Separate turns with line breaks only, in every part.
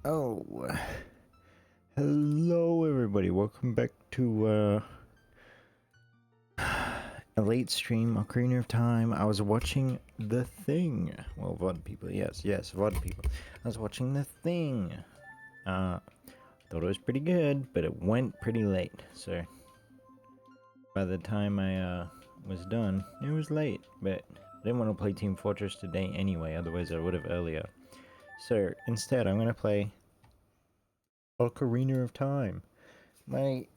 Oh, hello everybody. Welcome back to a late stream, Ocarina of Time. I was watching The Thing. Well, VOD people, yes, VOD people. I was watching The Thing. Thought it was pretty good, but it went pretty late. So by the time I was done, it was late. But I didn't want to play Team Fortress today anyway. Otherwise, I would have earlier. So instead, I'm gonna play Ocarina of Time. I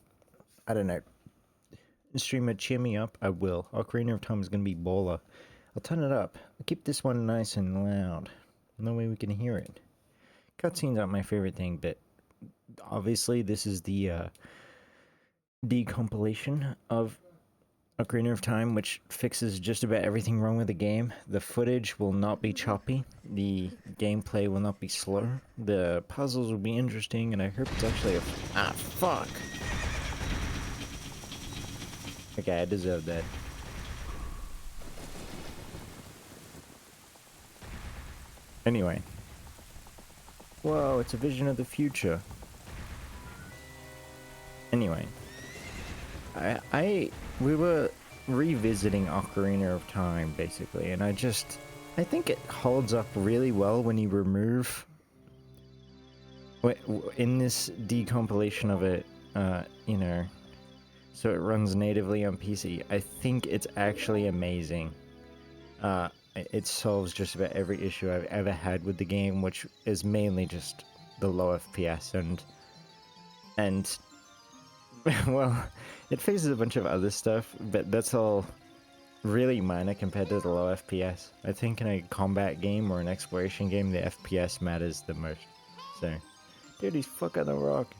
don't know, streamer, cheer me up. I will. Ocarina of Time is gonna be baller. I'll turn it up. I'll keep this one nice and loud. No way we can hear it. Cutscenes aren't my favorite thing, but obviously this is the decompilation of Ocarina of Time, which fixes just about everything wrong with the game. The footage will not be choppy. The gameplay will not be slow. The puzzles will be interesting, and I hope it's actually a... Ah, fuck! Okay, I deserve that. Anyway. Whoa, it's a vision of the future. Anyway. We were revisiting Ocarina of Time, basically, and I think it holds up really well when you remove... In this decompilation of it, you know, so it runs natively on PC. I think it's actually amazing. It solves just about every issue I've ever had with the game, which is mainly just the low FPS and well, it faces a bunch of other stuff, but that's all really minor compared to the low FPS. I think in a combat game or an exploration game, the FPS matters the most. So, dude, he's fucking the rock.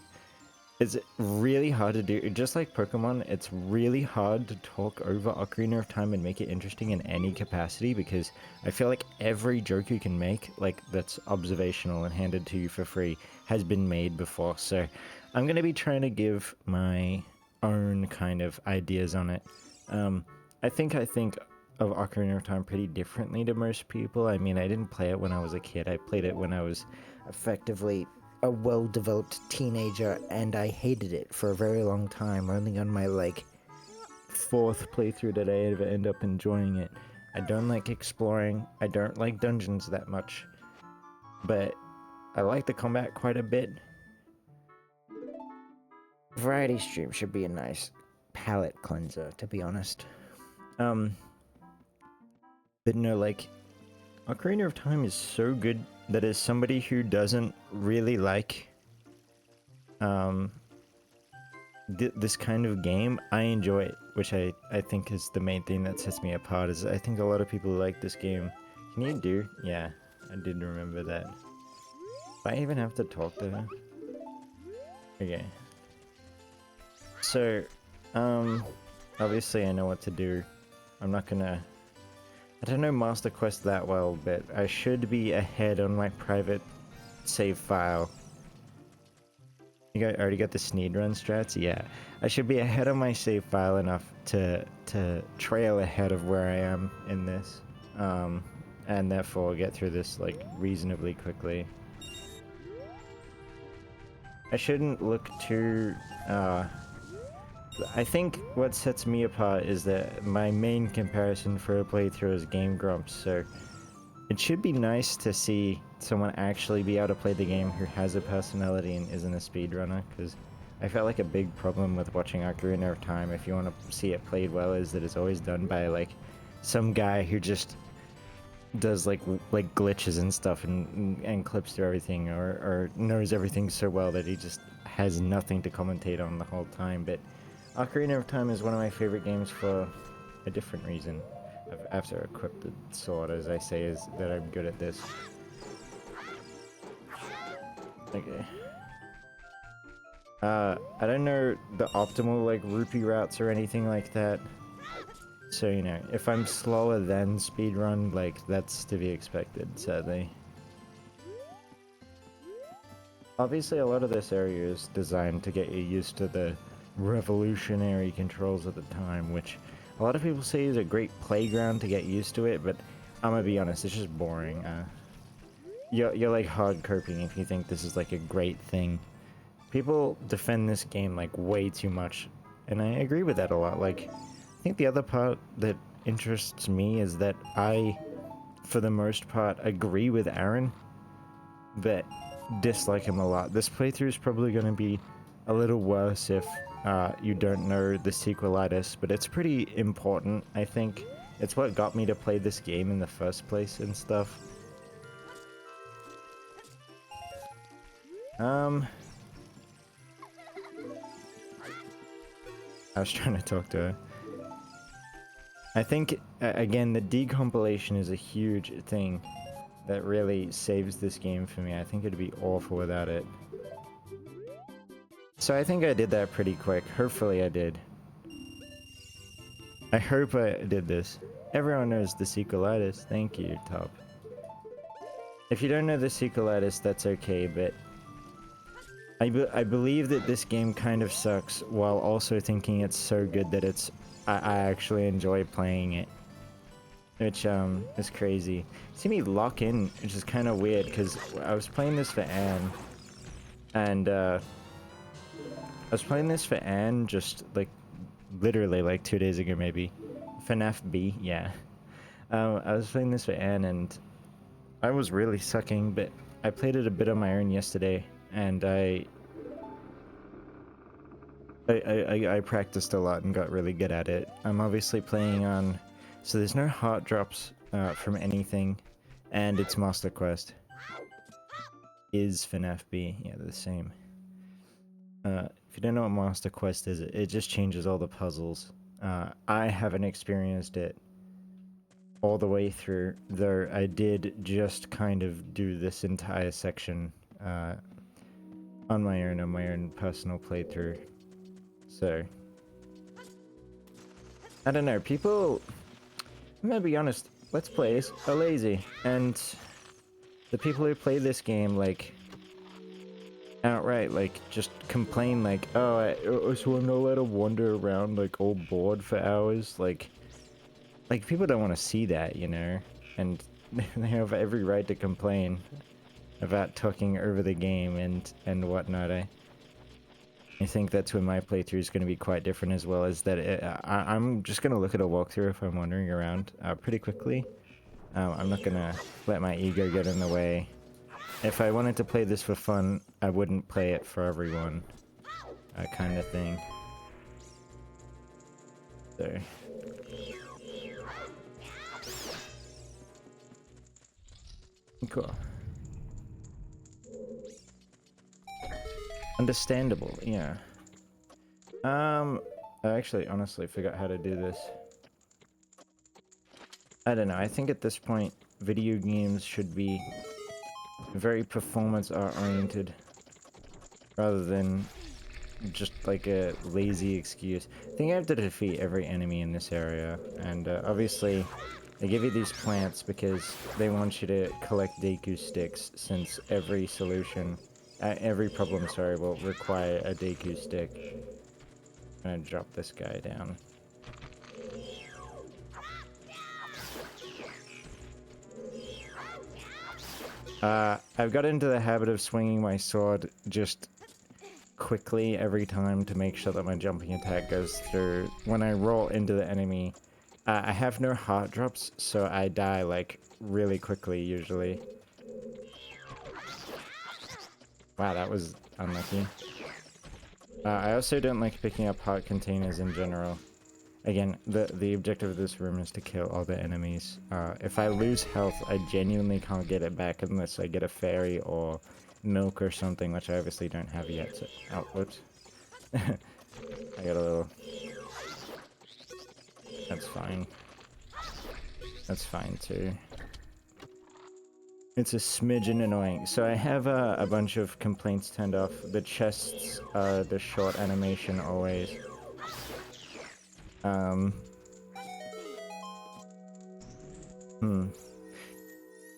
It's really hard to do. Just like Pokemon, it's really hard to talk over Ocarina of Time and make it interesting in any capacity, because I feel like every joke you can make, like that's observational and handed to you for free, has been made before. So I'm going to be trying to give my own kind of ideas on it. I think of Ocarina of Time pretty differently to most people. I mean, I didn't play it when I was a kid. I played it when I was effectively a well-developed teenager, and I hated it for a very long time. Only on my, like, 4th playthrough did I ever end up enjoying it. I don't like exploring. I don't like dungeons that much. But I like the combat quite a bit. Variety stream should be a nice palate cleanser, to be honest. But no, like, Ocarina of Time is so good that as somebody who doesn't really like this kind of game, I enjoy it, which I think is the main thing that sets me apart. Is I think a lot of people like this game. Can you do? Yeah, I did remember that. Do I even have to talk to her? Okay. So, obviously I know what to do. I'm not gonna... I don't know Master Quest that well, but I should be ahead on my private save file. You already got the Sneed Run strats? Yeah. I should be ahead of my save file enough to trail ahead of where I am in this. And therefore get through this, like, reasonably quickly. I shouldn't look too... I think what sets me apart is that my main comparison for a playthrough is Game Grumps, so it should be nice to see someone actually be able to play the game who has a personality and isn't a speedrunner, because I felt like a big problem with watching Ocarina of Time, if you want to see it played well, is that it's always done by, like, some guy who just does, like glitches and stuff and clips through everything, or knows everything so well that he just has nothing to commentate on the whole time. But Ocarina of Time is one of my favorite games for a different reason. After I equip the sword, as I say, is that I'm good at this. Okay. I don't know the optimal, like, rupee routes or anything like that. So, you know, if I'm slower than speedrun, like, that's to be expected, sadly. Obviously, a lot of this area is designed to get you used to the revolutionary controls at the time, which a lot of people say is a great playground to get used to it, but I'm gonna be honest, it's just boring. you're like hard coping if you think this is like a great thing. People defend this game like way too much, and I agree with that a lot. Like, I think the other part that interests me is that I, for the most part, agree with Aaron, but dislike him a lot. This playthrough is probably going to be a little worse if you don't know the sequelitis, but it's pretty important, I think. It's what got me to play this game in the first place and stuff. I was trying to talk to her. I think, again, the decompilation is a huge thing that really saves this game for me. I think it'd be awful without it. So I think I did that pretty quick. Hopefully I did. I hope I did this. Everyone knows the sequelitis. Thank you, Top. If you don't know the sequelitis, that's okay, but I believe that this game kind of sucks while also thinking it's so good that I actually enjoy playing it. Which is crazy. See me lock in, which is kind of weird because I was playing this for Anne, and I was playing this for Anne just like literally like 2 days ago maybe. FNAF B, yeah. I was playing this for Anne and I was really sucking, but I played it a bit on my own yesterday, and I practiced a lot and got really good at it. I'm obviously playing on, so there's no heart drops from anything, and it's Master Quest. Is FNAF B, yeah, they're the same. If you don't know what Master Quest is, it just changes all the puzzles. I haven't experienced it all the way through, though I did just kind of do this entire section on my own personal playthrough. So, I don't know, people, I'm gonna be honest, Let's Plays are lazy, and the people who play this game, like, outright, like, just complain, like, oh, so I'm not allowed to wander around, like, all bored for hours, like, people don't want to see that, you know, and they have every right to complain about talking over the game and whatnot. I think that's when my playthrough is going to be quite different as well, is that I'm just going to look at a walkthrough if I'm wandering around pretty quickly. I'm not going to let my ego get in the way. If I wanted to play this for fun, I wouldn't play it for everyone, kind of thing. So... Cool. Understandable, yeah. I actually honestly forgot how to do this. I don't know, I think at this point, video games should be very performance art oriented, rather than just like a lazy excuse. I think I have to defeat every enemy in this area, and obviously they give you these plants because they want you to collect Deku sticks, since every solution, every problem, sorry, will require a Deku stick. I'm gonna drop this guy down. I've got into the habit of swinging my sword just quickly every time to make sure that my jumping attack goes through. When I roll into the enemy, I have no heart drops, so I die, like, really quickly, usually. Wow, that was unlucky. I also don't like picking up heart containers in general. Again, the objective of this room is to kill all the enemies. If I lose health, I genuinely can't get it back unless I get a fairy or milk or something, which I obviously don't have yet, so... Oh, whoops. I got a little... That's fine. That's fine, too. It's a smidgen annoying. So I have a bunch of complaints turned off. The chests are the short animation always.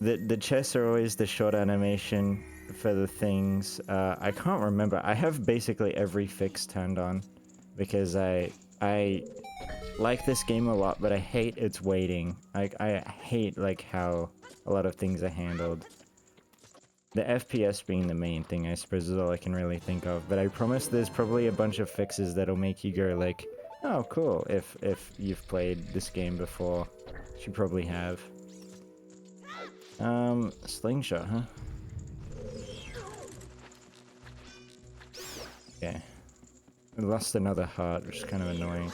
The chests are always the short animation for the things. I can't remember. I have basically every fix turned on because I like this game a lot, but I hate its waiting. I hate like how a lot of things are handled. The FPS being the main thing, I suppose, is all I can really think of. But I promise there's probably a bunch of fixes that'll make you go like, oh, cool, if you've played this game before. You probably have. Slingshot, huh? Okay. I lost another heart, which is kind of annoying.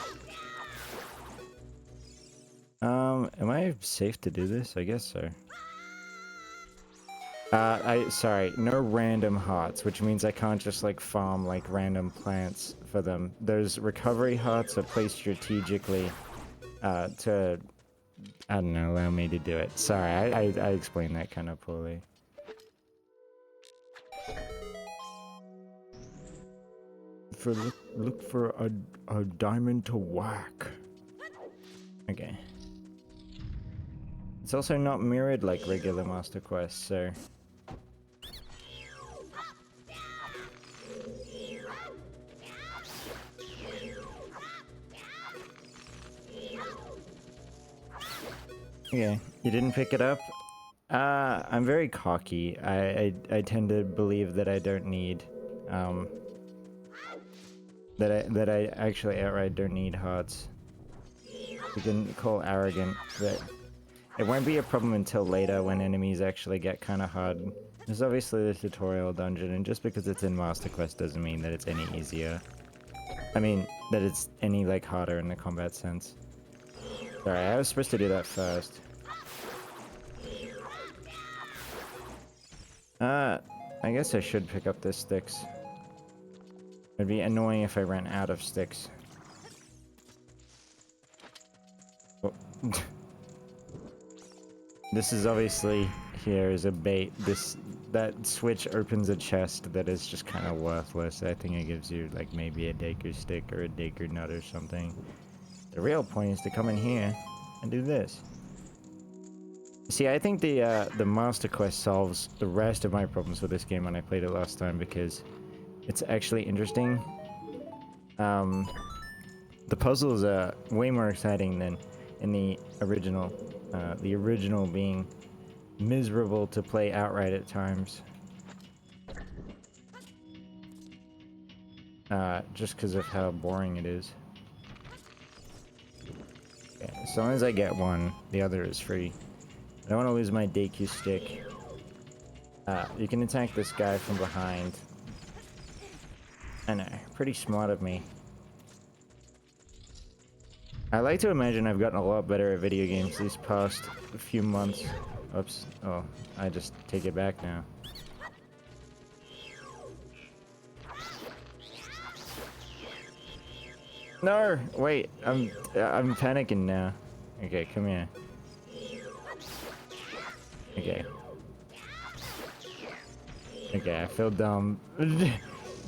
Am I safe to do this? I guess so. Sorry, no random hearts, which means I can't just, like, farm, like, random plants for them. Those recovery hearts are placed strategically, to, I don't know, allow me to do it. Sorry, I explained that kind of poorly. Look for a diamond to whack. Okay. It's also not mirrored like regular Master Quest, so... Okay, you didn't pick it up? I'm very cocky. I tend to believe that I don't need, that I actually outright don't need hearts. You can call arrogant, but it won't be a problem until later when enemies actually get kind of hard. There's obviously the tutorial dungeon, and just because it's in Master Quest doesn't mean that it's any easier. I mean, that it's any, like, harder in the combat sense. Sorry, I was supposed to do that first. I guess I should pick up the sticks. It'd be annoying if I ran out of sticks. Oh. This is obviously, here is a bait. That switch opens a chest that is just kind of worthless. I think it gives you, like, maybe a Deku stick or a Deku nut or something. The real point is to come in here and do this. See, I think the Master Quest solves the rest of my problems with this game when I played it last time, because it's actually interesting. The puzzles are way more exciting than in the original. The original being miserable to play outright at times. Just because of how boring it is. Okay, as long as I get one, the other is free. I don't want to lose my Deku stick. You can attack this guy from behind. I know, pretty smart of me. I like to imagine I've gotten a lot better at video games these past few months. Oops. Oh, I just take it back now. No! Wait, I'm panicking now. Okay, come here. Okay. Okay, I feel dumb.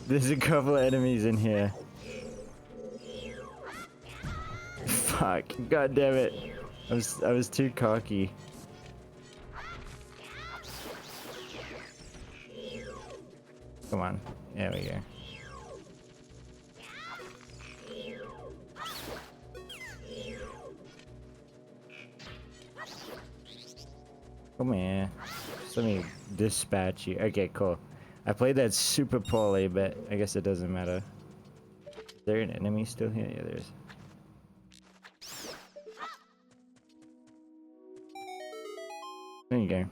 There's a couple of enemies in here. Fuck, god damn it. I was too cocky. Come on. There we go. Come here. Just let me dispatch you. Okay, cool. I played that super poorly, but I guess it doesn't matter. Is there an enemy still here? Yeah, there is. There you go.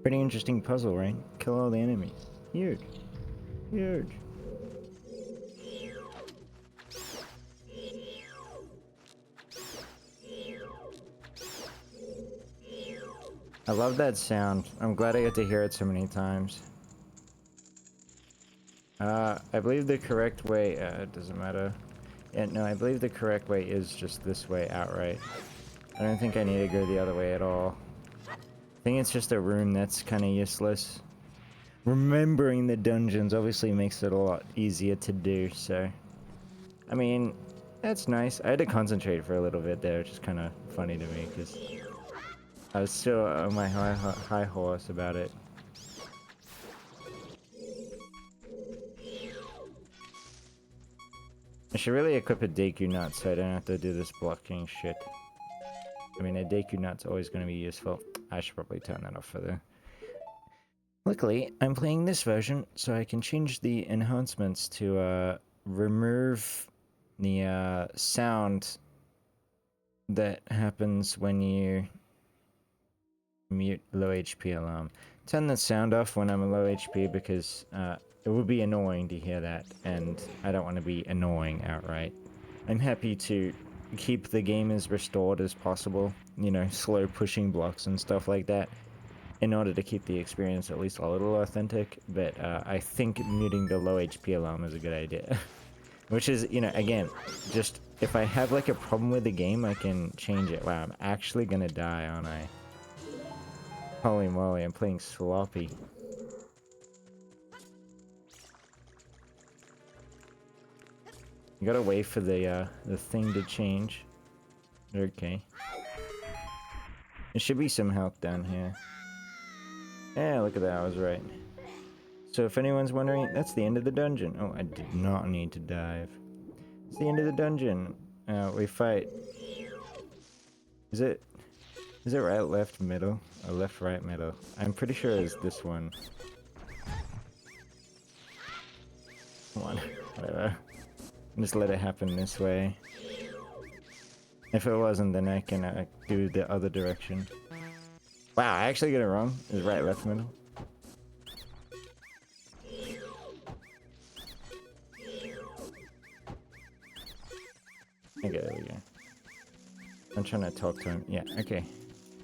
Pretty interesting puzzle, right? Kill all the enemies. Huge. Huge. I love that sound. I'm glad I get to hear it so many times. I believe the correct way, it doesn't matter. Yeah, no, I believe the correct way is just this way outright. I don't think I need to go the other way at all. I think it's just a room that's kind of useless. Remembering the dungeons obviously makes it a lot easier to do, so... I mean, that's nice. I had to concentrate for a little bit there, which is kind of funny to me, because... I was still on my high horse about it. I should really equip a Deku Nut so I don't have to do this blocking shit. I mean, a Deku Nut's always going to be useful. I should probably turn that off for Luckily, I'm playing this version, so I can change the enhancements to remove the sound that happens when you mute low HP alarm. Turn the sound off when I'm low HP because it would be annoying to hear that, and I don't want to be annoying outright. I'm happy to keep the game as restored as possible, you know, slow pushing blocks and stuff like that, in order to keep the experience at least a little authentic, but I think muting the low HP alarm is a good idea. Which is, you know, again, just if I have like a problem with the game, I can change it. Wow, I'm actually gonna die, aren't I? Holy moly, I'm playing sloppy. You gotta wait for the thing to change. Okay. There should be some health down here. Yeah, look at that, I was right. So if anyone's wondering, that's the end of the dungeon. Oh, I did not need to dive. It's the end of the dungeon. We fight. Is it right, left, middle? Or left, right, middle? I'm pretty sure it's this one. Come on, whatever. Just let it happen this way. If it wasn't, then I can do the other direction. Wow, I actually got it wrong. It's right, left, middle. Okay, there we go. I'm trying to talk to him. Yeah, okay.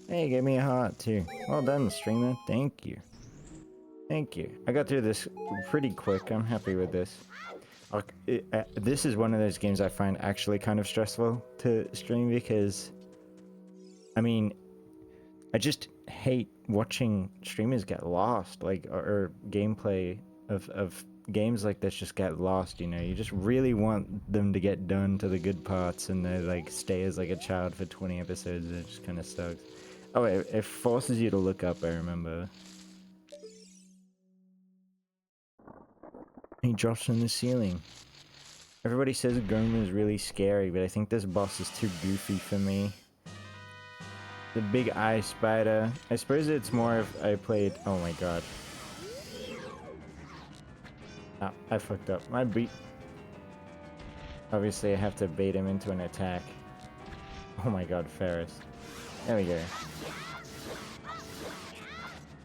Hey, gave me a heart too. Well done, streamer. Thank you. Thank you. I got through this pretty quick. I'm happy with this. This is one of those games I find actually kind of stressful to stream because, I mean, I just hate watching streamers get lost, like, or gameplay of games like this just get lost, you know? You just really want them to get done to the good parts and they, like, stay as, like, a child for 20 episodes. It just kind of sucks. Oh, it forces you to look up, I remember. He drops from the ceiling. Everybody says Goma is really scary, but I think this boss is too goofy for me. The big eye spider. I suppose it's more if I played... Oh my god. Ah, I fucked up. My beat... Obviously I have to bait him into an attack. Oh my god, Ferris. There we go.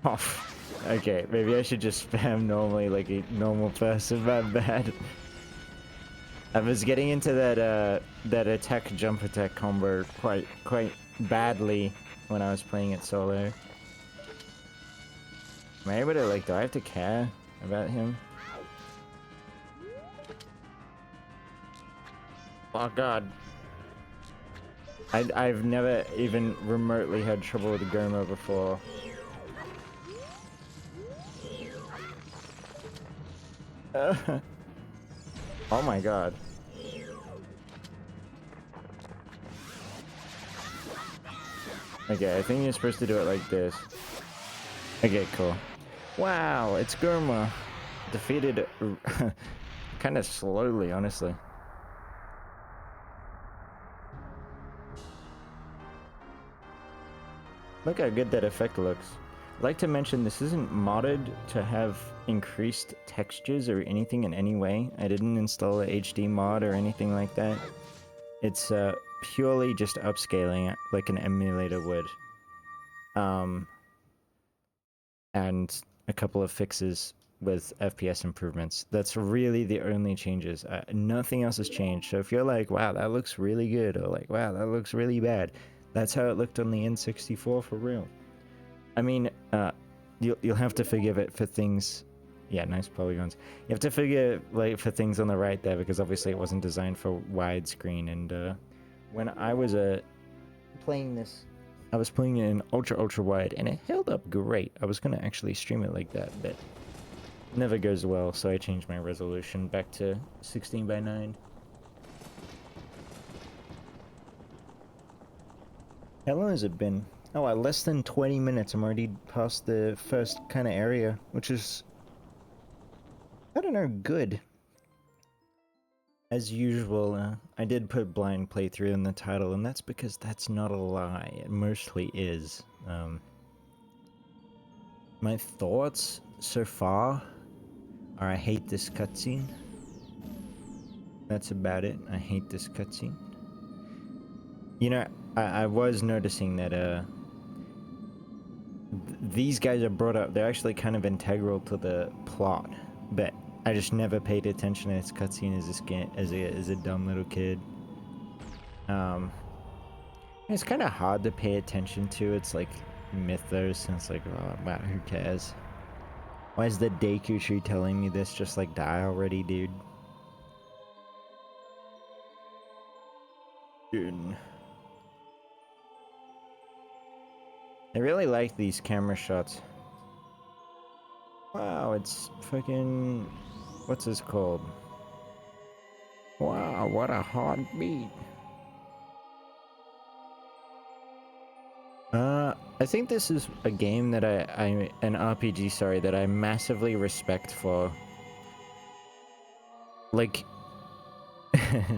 Oh, okay, maybe I should just spam normally like a normal person, my bad. I was getting into that attack jump attack combo quite badly when I was playing it solo. Am I able to, like, do I have to care about him? Oh god. I've never even remotely had trouble with Goma before. Oh my god. Okay, I think you're supposed to do it like this. Okay, cool. Wow, it's Goma. Defeated kind of slowly, honestly. Look how good that effect looks. I'd like to mention this isn't modded to have increased textures or anything in any way. I didn't install a HD mod or anything like that. It's purely just upscaling it like an emulator would. And a couple of fixes with FPS improvements. That's really the only changes. Nothing else has changed. So if you're like, wow, that looks really good, or like, wow, that looks really bad, that's how it looked on the N64 for real. I mean, you'll have to forgive it for things. Yeah, nice polygons. You have to figure, like, for things on the right there, because obviously it wasn't designed for widescreen. And when I was playing this, I was playing it in ultra wide, and it held up great. I was gonna actually stream it like that, but never goes well, so I changed my resolution back to 16:9. How long has it been? Oh, less than 20 minutes. I'm already past the first kind of area, which is, I don't know, good. As usual, I did put blind playthrough in the title, and that's because that's not a lie. It mostly is. My thoughts so far are I hate this cutscene. That's about it. I hate this cutscene. You know, I was noticing that these guys are brought up. They're actually kind of integral to the plot, but I just never paid attention to this cutscene as a dumb little kid. It's kind of hard to pay attention to. It's like mythos, and it's like, oh, wow, who cares? Why is the Deku tree telling me this? Just like die already, dude. Dude. I really like these camera shots. Wow, it's fucking... What's this called? Wow, what a hard beat. I think this is a game that an RPG, sorry, that I massively respect for. Like...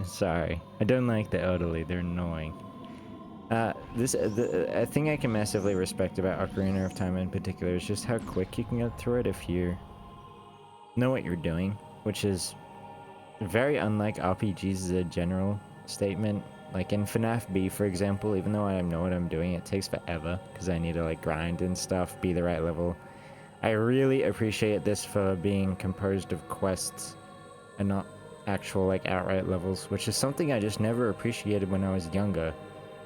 sorry. I don't like the elderly, they're annoying. I think I can massively respect about Ocarina of Time in particular is just how quick you can get through it if you know what you're doing, which is very unlike RPGs as a general statement. Like in FNAF B, for example, even though I know what I'm doing, it takes forever because I need to like grind and stuff, be the right level. I really appreciate this for being composed of quests and not actual like outright levels, which is something I just never appreciated when I was younger.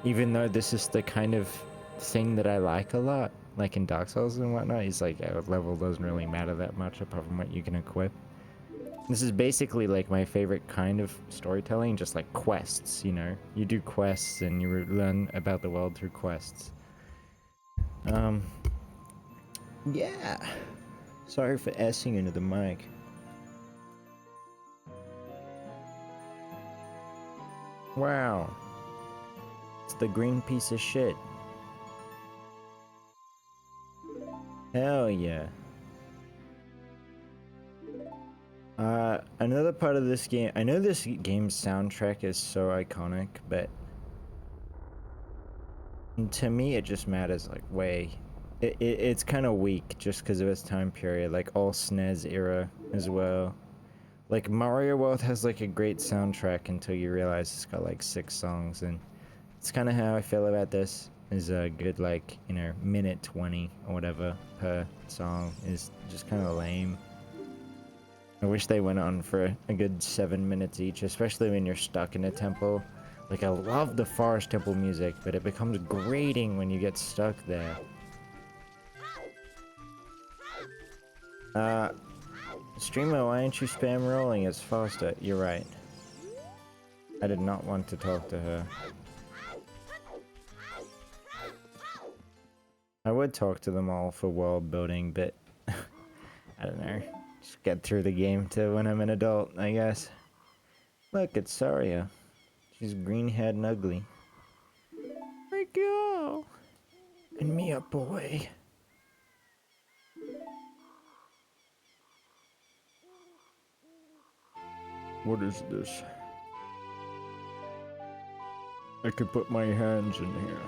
Even though this is the kind of thing that I like a lot, like in Dark Souls and whatnot, is like a level doesn't really matter that much apart from what you can equip. This is basically like my favorite kind of storytelling, just like quests, you know? You do quests and you learn about the world through quests. Yeah. Sorry for S-ing into the mic. Wow. It's the green piece of shit. Hell yeah. Another part of this game, I know this game's soundtrack is so iconic, but to me it just matters like way. It's kind of weak just because of its time period, like all SNES era as well. Like Mario World has like a great soundtrack until you realize it's got like 6 songs, and it's kind of how I feel about this. Is a good like, you know, minute 20 or whatever per song is just kind of lame. I wish they went on for a good 7 minutes each, especially when you're stuck in a temple. Like, I love the forest temple music, but it becomes grating when you get stuck there. Streamer, why aren't you spam rolling? It's faster. You're right. I did not want to talk to her. I would talk to them all for world building, but I don't know. Just get through the game to when I'm an adult, I guess. Look, it's Saria. She's green-haired and ugly. Rico! And me a boy. What is this? I could put my hands in here.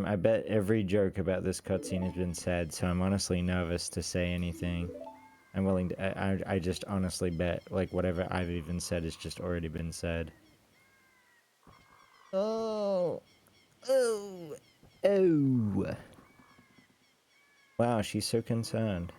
I bet every joke about this cutscene has been said, so I'm honestly nervous to say anything. I'm willing to... I just honestly bet, like, whatever I've even said has just already been said. Oh! Oh! Oh! Wow, she's so concerned.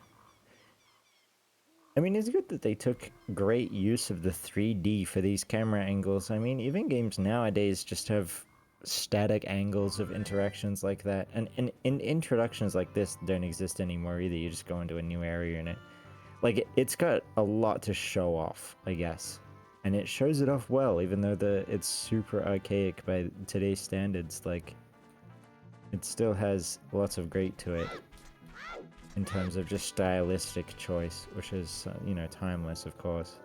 I mean, it's good that they took great use of the 3D for these camera angles. I mean, even games nowadays just have static angles of interactions like that. And introductions like this don't exist anymore either. You just go into a new area and it's got a lot to show off, I guess. And it shows it off well, even though it's super archaic by today's standards. Like, it still has lots of great to it. In terms of just stylistic choice, which is, you know, timeless, of course.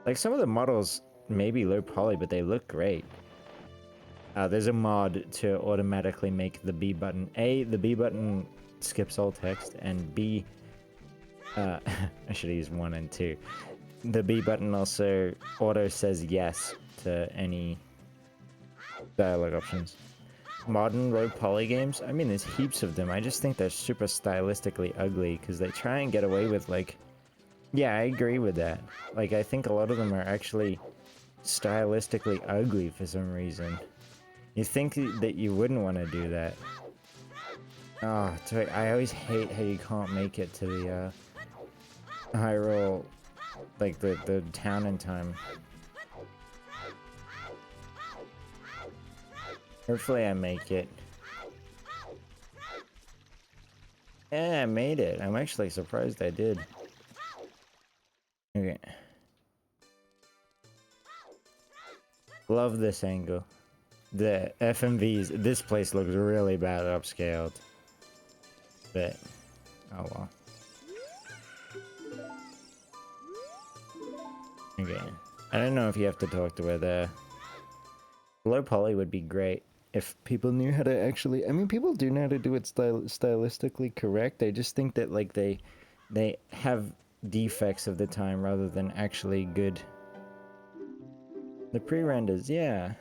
Like, some of the models may be low poly, but they look great. There's a mod to automatically make the B button. A, the B button skips all text, and B, I should have used 1 and 2. The B button also auto says yes to any dialogue options. modern low poly games, I mean, there's heaps of them. I just think they're super stylistically ugly because they try and get away with, like, yeah, I agree with that. Like, I think a lot of them are actually stylistically ugly for some reason. You think that you wouldn't want to do that. Oh, I always hate how you can't make it to the Hyrule, like the town in time. Hopefully I make it. Yeah, I made it. I'm actually surprised I did. Okay. Love this angle. The FMVs, this place looks really bad upscaled. But, oh well. Okay. I don't know if you have to talk to her there. Low poly would be great if people knew how to actually... I mean, people do know how to do it stylistically correct. I just think that, like, they have defects of the time rather than actually good... The pre-renders, yeah.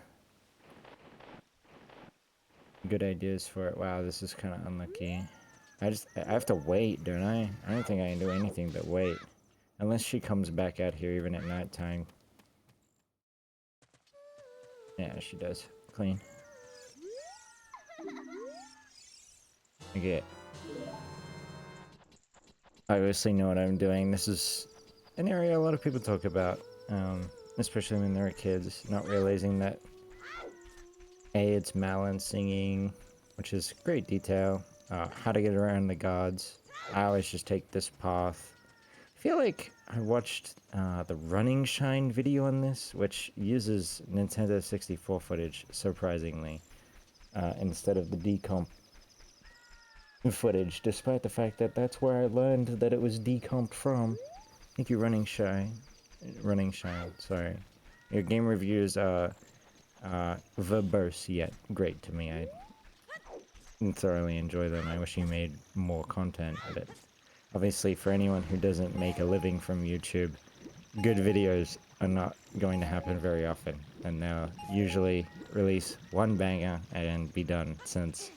Good ideas for it. Wow, this is kind of unlucky. I have to wait, don't I? I don't think I can do anything but wait. Unless she comes back out here even at nighttime. Yeah, she does. Clean. Okay. I obviously know what I'm doing. This is an area a lot of people talk about. Especially when they're kids. Not realizing that it's Malin singing, which is great detail. How to get around the gods. I always just take this path. I feel like I watched the Running Shine video on this, which uses Nintendo 64 footage, surprisingly, instead of the decomp footage, despite the fact that that's where I learned that it was decomped from. Thank you, Running Shine, sorry. Your game reviews are verbose yet great to me. I thoroughly enjoy them. I wish you made more content, but obviously for anyone who doesn't make a living from YouTube, good videos are not going to happen very often, and they'll usually release one banger and be done, since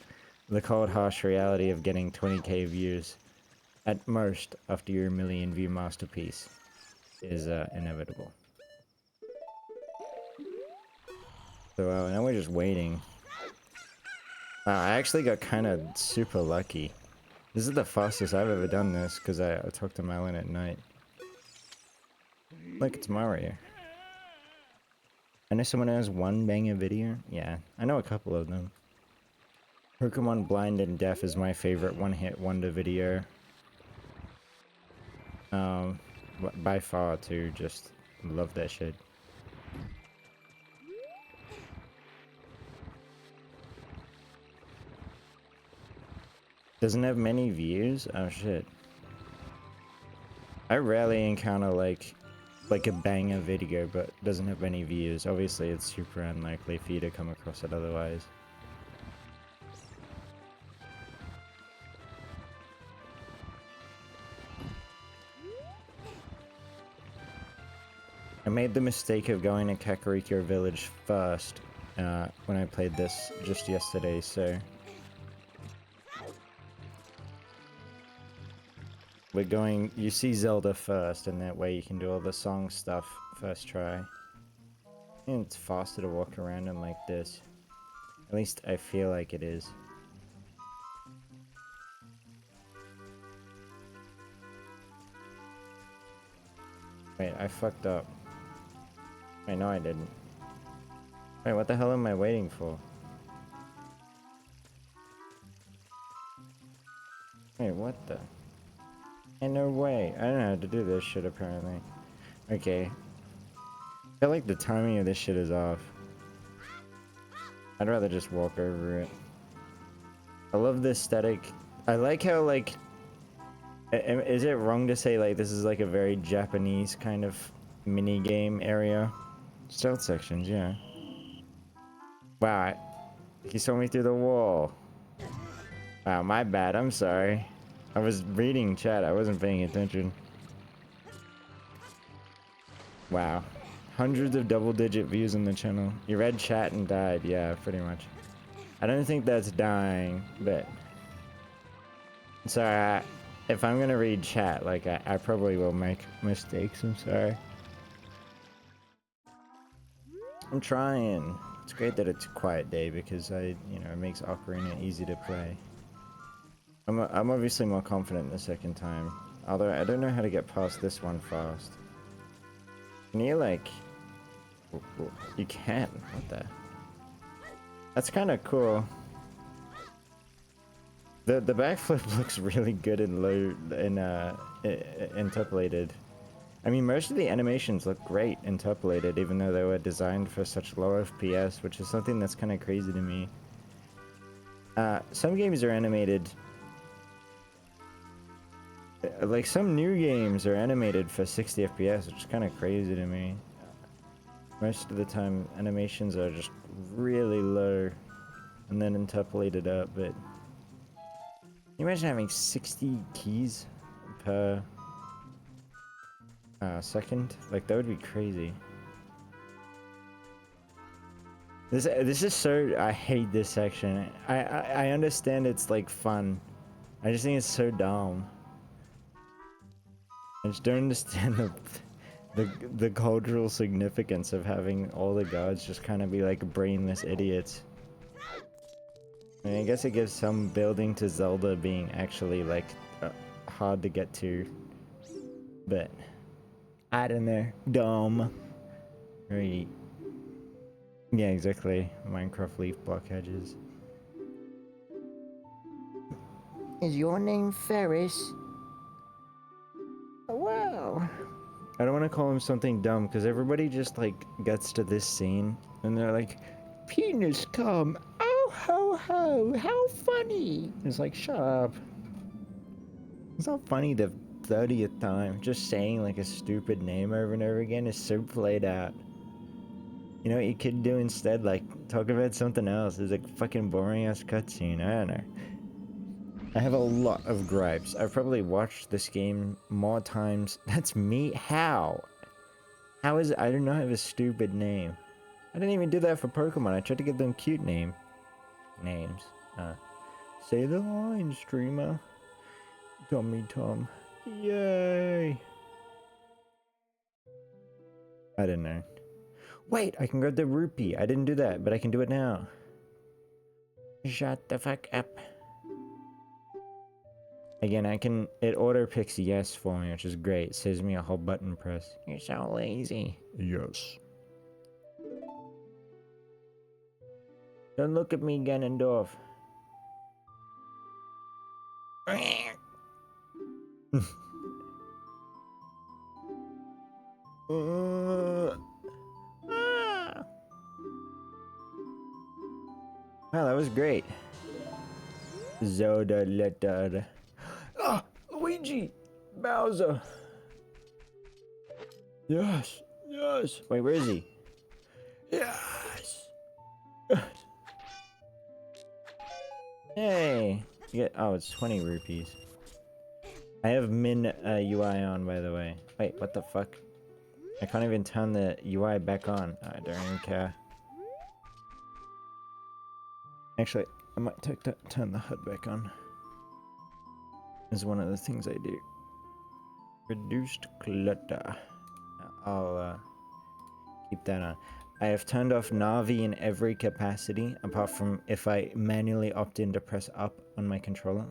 the cold harsh reality of getting 20k views at most after your million view masterpiece is inevitable. So now we're just waiting. I actually got kind of super lucky. This is the fastest I've ever done this, because I talked to Malin at night. Look, it's Mario. I know someone who has one banger video. Yeah, I know a couple of them. Pokemon Blind and Deaf is my favorite one-hit wonder video. By far too, just love that shit. Doesn't have many views? Oh shit. I rarely encounter like a banger video, but doesn't have many views. Obviously it's super unlikely for you to come across it otherwise. I made the mistake of going to Kakariko Village first when I played this just yesterday, so... We're going... You see Zelda first, and that way you can do all the song stuff first try. And it's faster to walk around in like this. At least I feel like it is. Wait, I fucked up. Wait, no I didn't. Wait, what the hell am I waiting for? Wait, what the... Ain't no way. I don't know how to do this shit, apparently. Okay. I feel like the timing of this shit is off. I'd rather just walk over it. I love the aesthetic. I like how, like... Is it wrong to say, like, this is like a very Japanese kind of mini-game area? Stealth sections, yeah. Wow, he saw me through the wall. Wow, my bad, I'm sorry. I was reading chat, I wasn't paying attention. Wow. Hundreds of double-digit views on the channel. You read chat and died, yeah, pretty much. I don't think that's dying, but... Sorry, if I'm gonna read chat, like, I probably will make mistakes, I'm sorry. I'm trying. It's great that it's a quiet day because it makes Ocarina easy to play. I'm obviously more confident the second time, although I don't know how to get past this one fast. Can you, like... You can. What the... That's kind of cool. The backflip looks really good in low interpolated. I mean, most of the animations look great interpolated, even though they were designed for such low FPS, which is something that's kind of crazy to me. Some games are animated. Like some new games are animated for 60 FPS, which is kind of crazy to me. Most of the time, animations are just really low and then interpolated up, but... Can you imagine having 60 keys per second? Like, that would be crazy. This is so... I hate this section. I understand it's, like, fun. I just think it's so dumb. I just don't understand the cultural significance of having all the gods just kind of be, like, brainless idiots. I mean, I guess it gives some building to Zelda being actually, like, hard to get to. But, I don't know. Dumb. Very... Yeah, exactly. Minecraft leaf block hedges. Is your name Ferris? Oh, wow. I don't want to call him something dumb, because everybody just, like, gets to this scene, and they're like, penis come! Oh, ho, ho! How funny! It's like, shut up. It's not funny the 30th time. Just saying, like, a stupid name over and over again is so played out. You know what you could do instead? Like, talk about something else. It's like fucking boring-ass cutscene. I don't know. I have a lot of gripes. I've probably watched this game more times. That's me? How? How is it? I do not have a stupid name. I didn't even do that for Pokemon. I tried to give them cute names. Say the line, streamer. Tommy Tom. Yay! I didn't know. Wait, I can grab the rupee. I didn't do that, but I can do it now. Shut the fuck up. Again, it auto picks yes for me, which is great. It saves me a whole button press. You're so lazy. Yes. Don't look at me, Ganondorf. Wow, that was great. Zoda letter. Ah, Luigi! Bowser! Yes! Yes! Wait, where is he? Yes! Yes! Hey! Oh, it's 20 rupees. I have min UI on, by the way. Wait, what the fuck? I can't even turn the UI back on. I don't even care. Actually, I might turn the HUD back on. Is one of the things I do. Reduced clutter. I'll keep that on. I have turned off Navi in every capacity, apart from if I manually opt in to press up on my controller.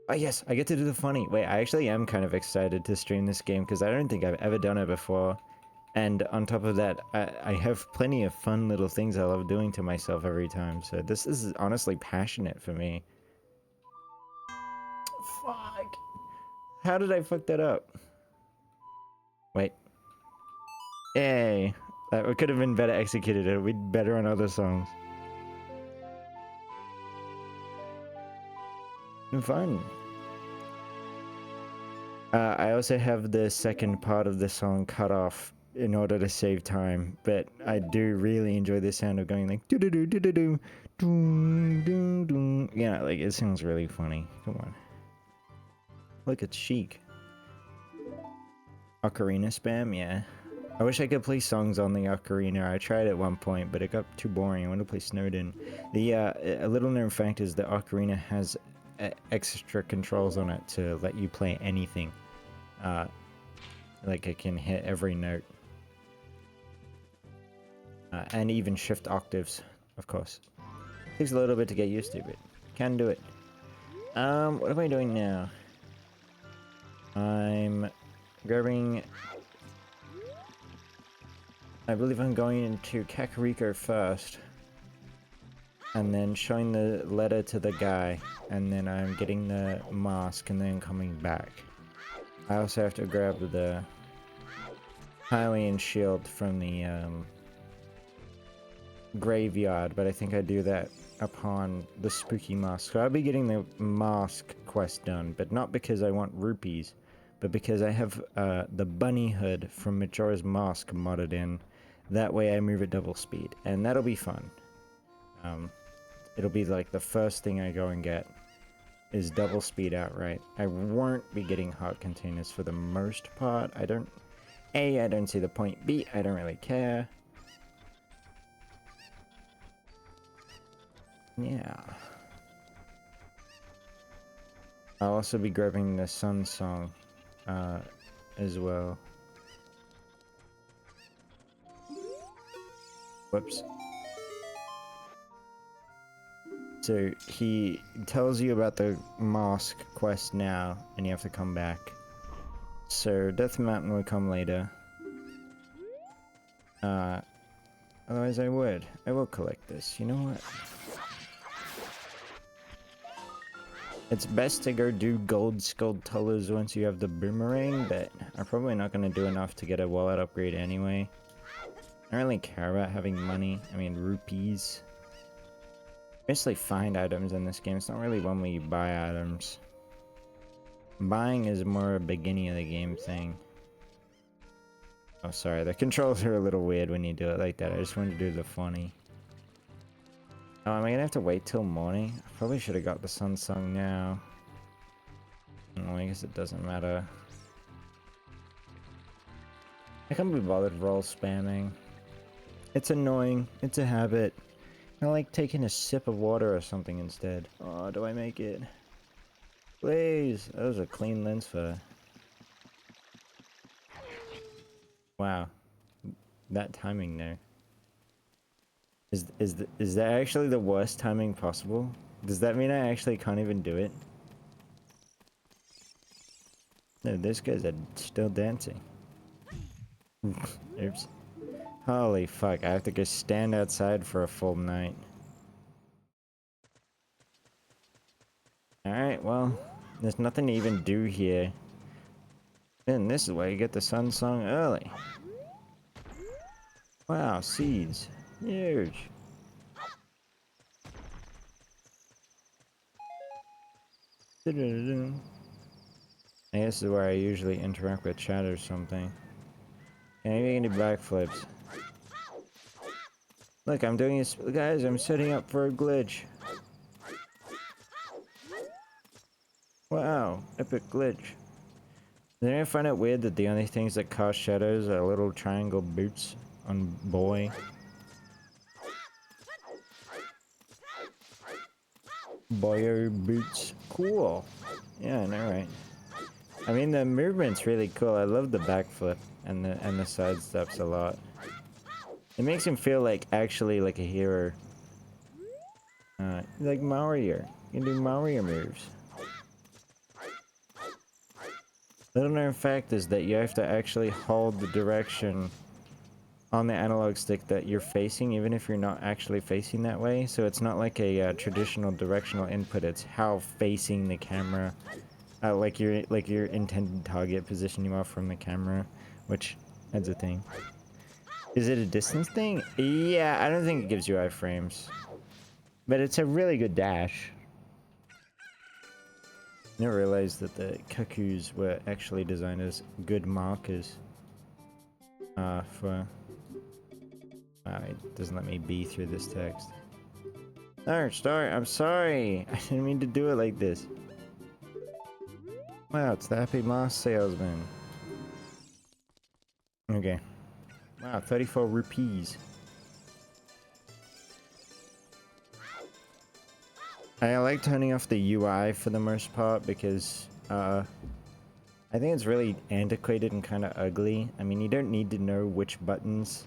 Oh yes, I get to do the funny. Wait, I actually am kind of excited to stream this game because I don't think I've ever done it before. And on top of that, I have plenty of fun little things I love doing to myself every time. So this is honestly passionate for me. Fuck. How did I fuck that up? Wait. Yay. That could have been better executed. It would be better on other songs. Fun. I also have the second part of the song cut off in order to save time, but I do really enjoy the sound of going like do-do-do-do-do-do, doom-doom-doom. Yeah, like it sounds really funny. Come on. Look, it's chic. Ocarina spam, yeah. I wish I could play songs on the Ocarina. I tried at one point, but it got too boring. I want to play Snowden. The a little known fact is the Ocarina has extra controls on it to let you play anything. Like it can hit every note. And even shift octaves, of course. Takes a little bit to get used to, but can do it. What am I doing now? I'm grabbing... I believe I'm going into Kakariko first. And then showing the letter to the guy. And then I'm getting the mask and then coming back. I also have to grab the Hylian shield from the graveyard, but I think I do that upon the spooky mask. So I'll be getting the mask quest done, but not because I want rupees, but because I have the bunny hood from Majora's Mask modded in. That way I move at double speed, and that'll be fun. It'll be like the first thing I go and get is double speed outright. I won't be getting heart containers for the most part. I don't see the point. B, I don't really care. Yeah. I'll also be grabbing the Sun Song as well. Whoops. So he tells you about the mask quest now, and you have to come back. So Death Mountain will come later. Otherwise I will collect this. You know what? It's best to go do gold skulltulas once you have the boomerang, but I'm probably not going to do enough to get a wallet upgrade anyway. I don't really care about having money. I mean, rupees. Basically find items in this game. It's not really one where you buy items. Buying is more a beginning of the game thing. Oh, sorry. The controls are a little weird when you do it like that. I just wanted to do the funny. Oh, am I gonna have to wait till morning? I probably should have got the Sun Song now. Oh, I guess it doesn't matter. I can't be bothered roll spamming. It's annoying. It's a habit. I like taking a sip of water or something instead. Oh, do I make it? Please! That was a clean lens for... Wow. That timing there. Is that actually the worst timing possible? Does that mean I actually can't even do it? No, this guy's still dancing. Oops. Holy fuck, I have to go stand outside for a full night. Alright, well, there's nothing to even do here. And this is why you get the Sun Song early. Wow, seeds. Huge. I guess this is where I usually interact with chat or something. Maybe I can do backflips. Look, I'm doing this. Guys, I'm setting up for a glitch. Wow, epic glitch. Did anyone find it weird that the only things that cast shadows are little triangle boots on boy? Boyo boots. Cool. Yeah, I know, right? I mean, the movement's really cool. I love the backflip and the side steps a lot. It makes him feel like actually like a hero. Like Mario. You can do Mario moves. Little known fact is that you have to actually hold the direction on the analog stick that you're facing, even if you're not actually facing that way. So it's not like a traditional directional input. It's how facing the camera, like your intended target position you are from the camera, which adds a thing. Is it a distance thing? Yeah, I don't think it gives you iframes, but it's a really good dash. I never realized that the cuckoos were actually designed as good markers for... it doesn't let me be through this text. No, sorry, I'm sorry. I didn't mean to do it like this. Wow, it's the Happy Mask Salesman. Okay. Wow, 34 rupees. I like turning off the UI for the most part because I think it's really antiquated and kind of ugly. I mean, you don't need to know which buttons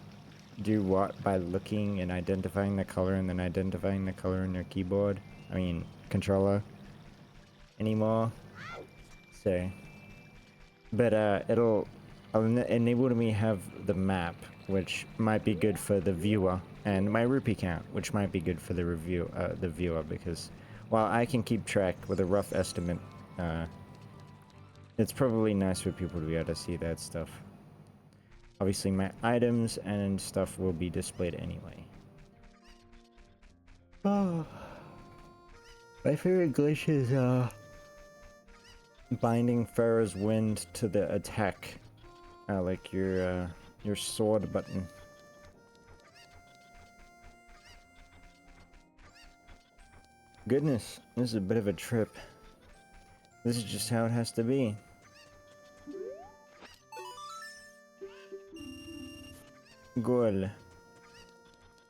do what by looking and identifying the color and then identifying the color in your keyboard. I mean, controller anymore. So, but it'll enable me have the map, which might be good for the viewer, and my rupee count, which might be good for the viewer, because while I can keep track with a rough estimate, it's probably nice for people to be able to see that stuff. Obviously, my items and stuff will be displayed anyway. Oh, my favorite glitch is binding Pharaoh's wind to the attack, like your sword button. Goodness, this is a bit of a trip. This is just how it has to be. Good.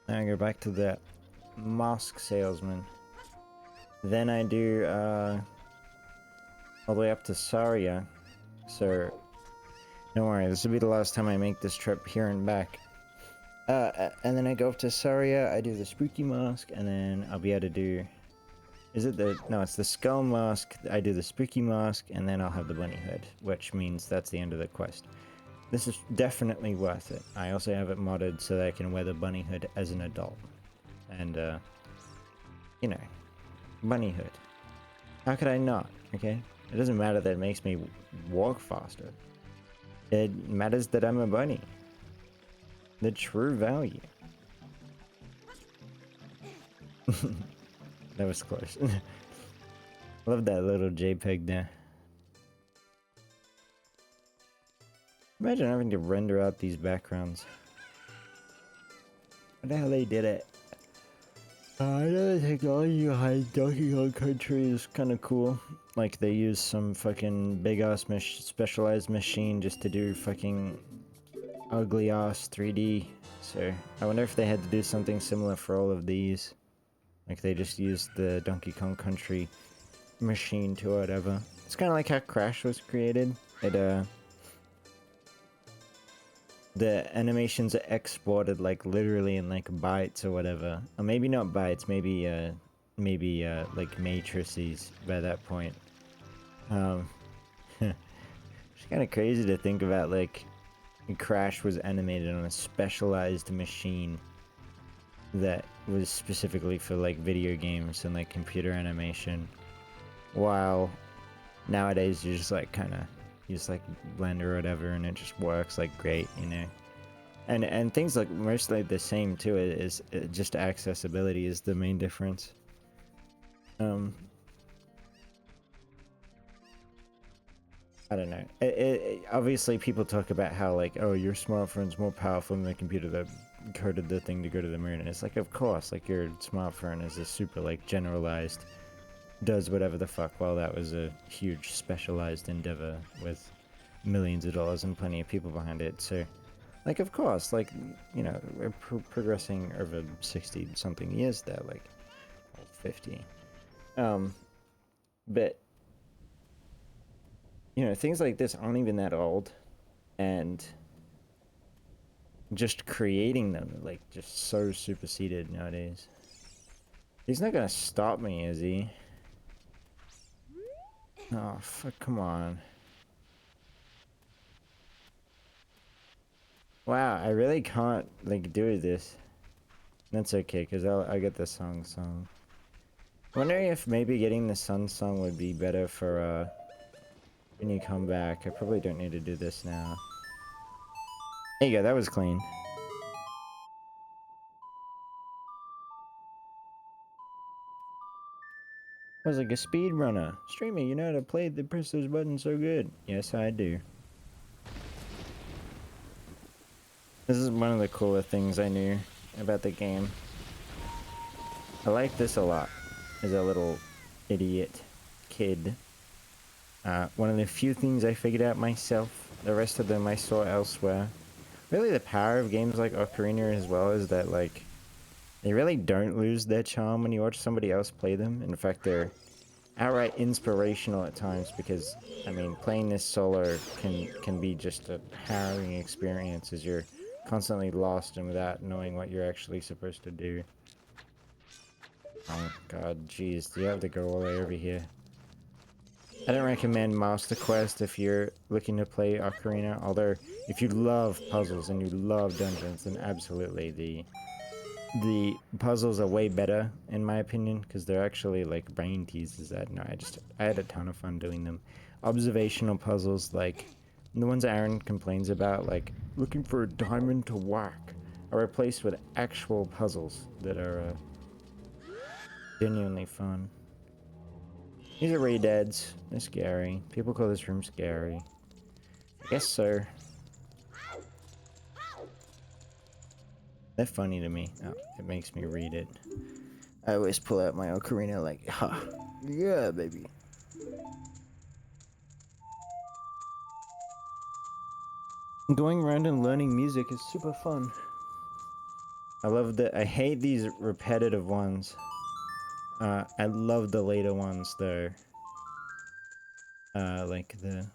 Now I go back to the mosque salesman. Then I do all the way up to Saria. So don't worry, this will be the last time I make this trip here and back. And then I go up to Saria, I do the spooky mask, and then I'll be able to do... Is it the... No, it's the skull mask. I do the spooky mask, and then I'll have the bunny hood, which means that's the end of the quest. This is definitely worth it. I also have it modded so that I can wear the bunny hood as an adult. And, you know, bunny hood. How could I not, okay? It doesn't matter that it makes me walk faster. It matters that I'm a bunny. The true value. That was close. Love that little JPEG there. Imagine having to render out these backgrounds. What the hell they did it? I know the technology behind Donkey Kong Country is kind of cool. Like they use some fucking big ass specialized machine just to do fucking ugly ass 3D. So I wonder if they had to do something similar for all of these. Like they just used the Donkey Kong Country machine to whatever. It's kind of like how Crash was created. The animations are exported like literally in like bytes or whatever, or maybe not bytes, maybe like matrices by that point. It's kind of crazy to think about, like Crash was animated on a specialized machine that was specifically for like video games and like computer animation, while nowadays you're just like kind of use like Blender or whatever and it just works like great, you know. And things like mostly the same too. Is just accessibility is the main difference. I don't know. Obviously people talk about how like, oh, your smartphone's more powerful than the computer that coded the thing to go to the moon, and it's like, of course, like your smartphone is a super like generalized, does whatever the fuck, while that was a huge specialized endeavor with millions of dollars and plenty of people behind it. So like, of course, like, you know, we're progressing over 60 something years there, like 50. But you know, things like this aren't even that old, and just creating them like just so superseded nowadays. He's not gonna stop me, is he? Oh, fuck, come on. Wow, I really can't, like, do this. That's okay, because I'll get the song. Wondering if maybe getting the sun song would be better for, when you come back. I probably don't need to do this now. There you go, that was clean. I was like a speed runner. Streamer, you know how to play the press those buttons so good. Yes, I do. This is one of the cooler things I knew about the game. I like this a lot as a little idiot kid. One of the few things I figured out myself. The rest of them I saw elsewhere. Really, the power of games like Ocarina as well is that, like, they really don't lose their charm when you watch somebody else play them. In fact, they're outright inspirational at times because, I mean, playing this solo can be just a harrowing experience as you're constantly lost and without knowing what you're actually supposed to do. Oh god, jeez, do you have to go all the way over here? I don't recommend Master Quest if you're looking to play Ocarina, although if you love puzzles and you love dungeons, then absolutely the puzzles are way better in my opinion because they're actually like brain teasers. I had a ton of fun doing them. Observational puzzles like the ones Aaron complains about, like looking for a diamond to whack, are replaced with actual puzzles that are genuinely fun. These are re-deads. They're scary. People call this room scary. I guess so. They're funny to me. Oh, it makes me read it. I always pull out my ocarina like, ha, yeah, baby. Going around and learning music is super fun. I hate these repetitive ones. I love the later ones though. Like the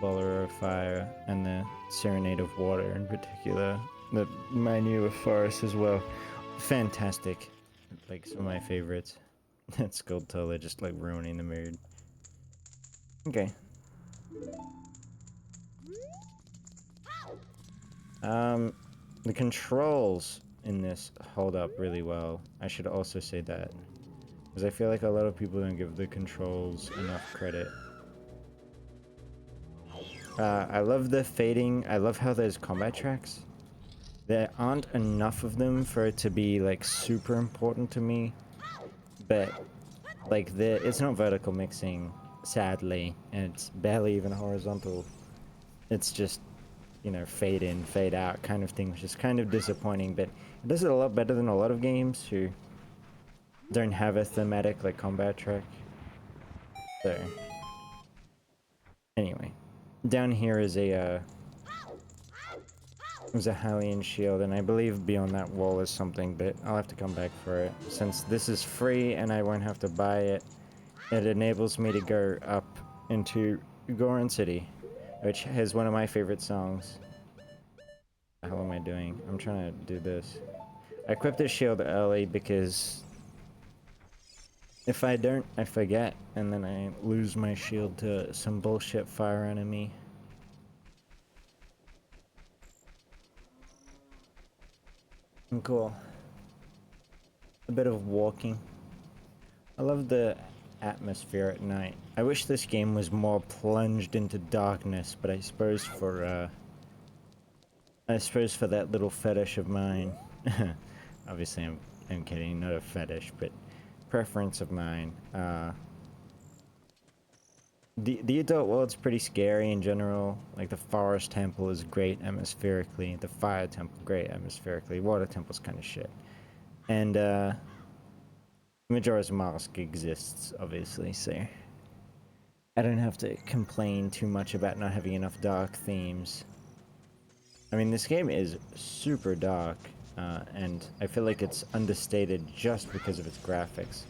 Bolero of Fire and the Serenade of Water in particular. The Menu of Forest as well. Fantastic. Like some of my favorites. That Skulltula just like ruining the mood. Okay. The controls in this hold up really well. I should also say that. Because I feel like a lot of people don't give the controls enough credit. I love the fading. I love how there's combat tracks. There aren't enough of them for it to be like super important to me. But like it's not vertical mixing, sadly, and it's barely even horizontal. It's just, you know, fade in, fade out kind of thing, which is kind of disappointing, but it does it a lot better than a lot of games who don't have a thematic like combat track. So anyway, down here is a Hylian shield, and I believe beyond that wall is something, but I'll have to come back for it. Since this is free and I won't have to buy it, it enables me to go up into Goron City, which has one of my favorite songs. What the hell am I doing? I'm trying to do this. I equipped this shield early because if I don't, I forget, and then I lose my shield to some bullshit fire enemy. Cool. A bit of walking. I love the atmosphere at night. I wish this game was more plunged into darkness, but I suppose for that little fetish of mine. Obviously I'm kidding, not a fetish, but preference of mine. The adult world's pretty scary in general. Like the forest temple is great atmospherically, the fire temple great atmospherically, water temple's kind of shit. And Majora's Mask exists, obviously, so I don't have to complain too much about not having enough dark themes. I mean, this game is super dark, and I feel like it's understated just because of its graphics.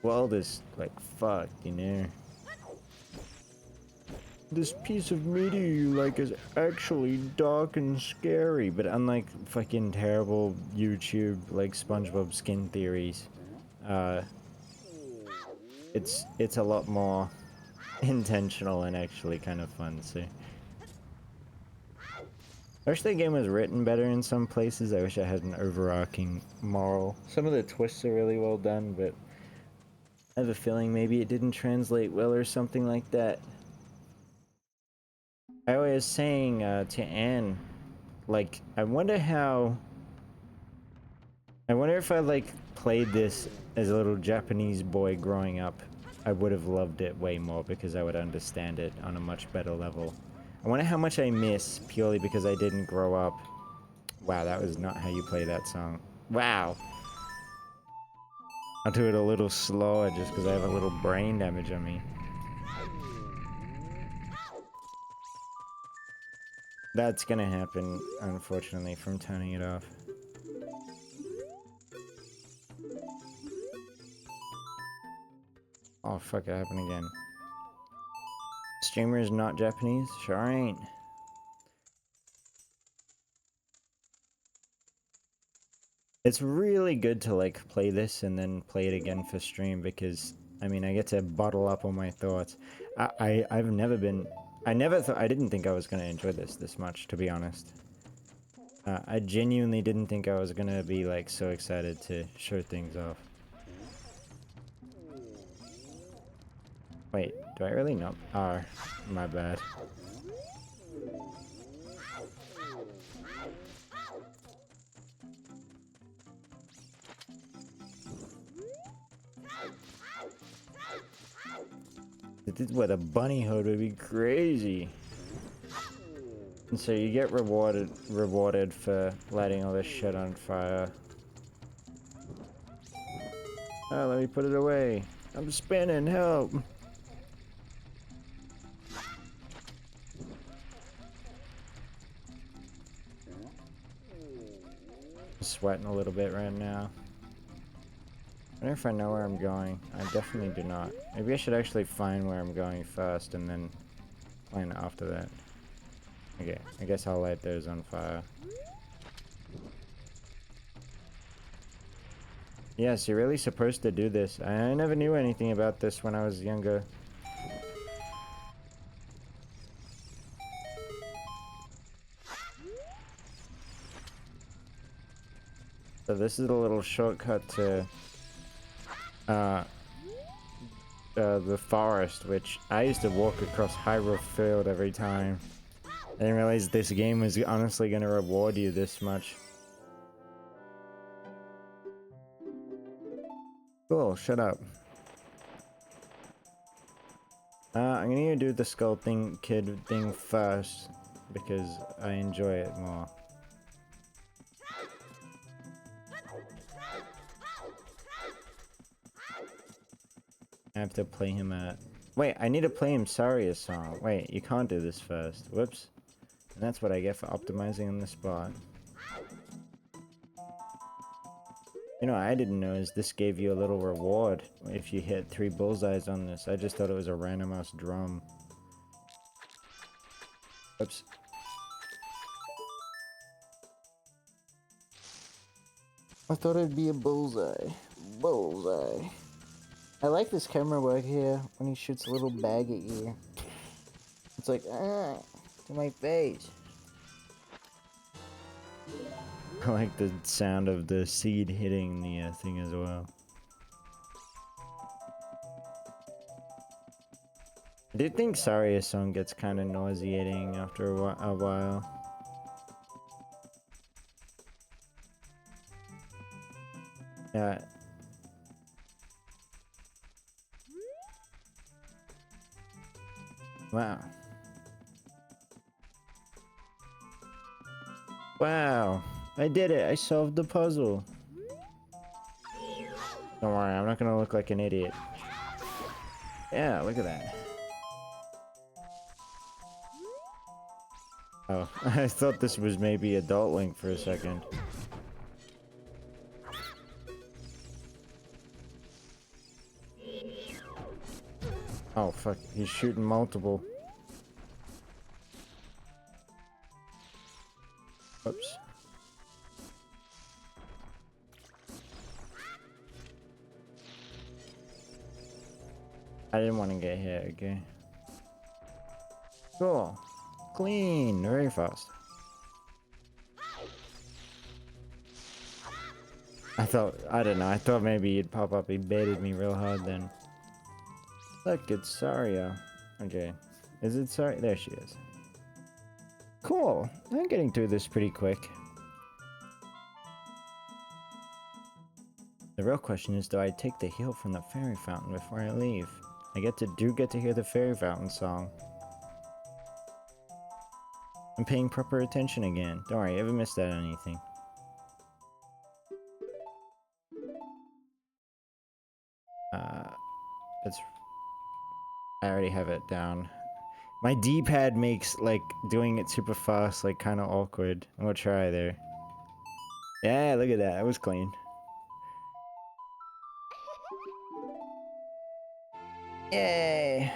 World is, like, fucked, you know? This piece of media you like is actually dark and scary, but unlike fucking terrible YouTube, like, SpongeBob skin theories, it's a lot more intentional and actually kind of fun, so... I wish the game was written better in some places. I wish I had an overarching moral. Some of the twists are really well done, but I have a feeling maybe it didn't translate well or something like that. I was saying to Anne, like, I wonder if I like played this as a little Japanese boy growing up, I would have loved it way more because I would understand it on a much better level. I wonder how much I miss purely because I didn't grow up. Wow, that was not how you play that song. Wow. I'll do it a little slower just because I have a little brain damage on me. That's gonna happen, unfortunately, from turning it off. Oh, fuck, it happened again. Streamer is not Japanese? Sure ain't. It's really good to, like, play this and then play it again for stream because, I mean, I get to bottle up all my thoughts. I've never been... I didn't think I was gonna enjoy this much, to be honest. I genuinely didn't think I was gonna be, like, so excited to show things off. Wait, do I really know? Oh, my bad. This with a bunny hood would be crazy. And so you get rewarded for lighting all this shit on fire. Oh, let me put it away. I'm spinning, help! I'm sweating a little bit right now. I wonder if I know where I'm going. I definitely do not. Maybe I should actually find where I'm going first and then plan after that. Okay, I guess I'll light those on fire. Yes, you're really supposed to do this. I never knew anything about this when I was younger. So this is a little shortcut to the forest, which I used to walk across Hyrule Field every time. I didn't realize this game was honestly going to reward you this much. Cool, shut up. I'm gonna do the skull kid thing first, because I enjoy it more. I have to play him at... Wait, I need to play him Saria's song. Wait, you can't do this first. Whoops. And that's what I get for optimizing on the spot. You know, I didn't know is this gave you a little reward if you hit 3 bullseyes on this. I just thought it was a random ass drum. Oops. I thought it'd be a bullseye. Bullseye. I like this camera work here when he shoots a little bag at you. It's like, ah, to my face. I like the sound of the seed hitting the thing as well. I do think Saria's song gets kind of nauseating after a while. Yeah. Wow. Wow. I did it. I solved the puzzle. Don't worry, I'm not gonna look like an idiot. Yeah, look at that. Oh, I thought this was maybe Adult Link for a second. Oh, fuck. He's shooting multiple. Oops. I didn't want to get hit, okay? Cool. Clean. Very fast. I don't know, I thought maybe he'd pop up. He baited me real hard then. Look, it's Saria. Okay. Is it Saria? There she is. Cool. I'm getting through this pretty quick. The real question is, do I take the heal from the fairy fountain before I leave? I do get to hear the fairy fountain song. I'm paying proper attention again. Don't worry, I haven't missed out on anything. It's... I already have it down. My D-pad makes, like, doing it super fast, like, kind of awkward. I'm gonna try there. Yeah, look at that. That was clean. Yay!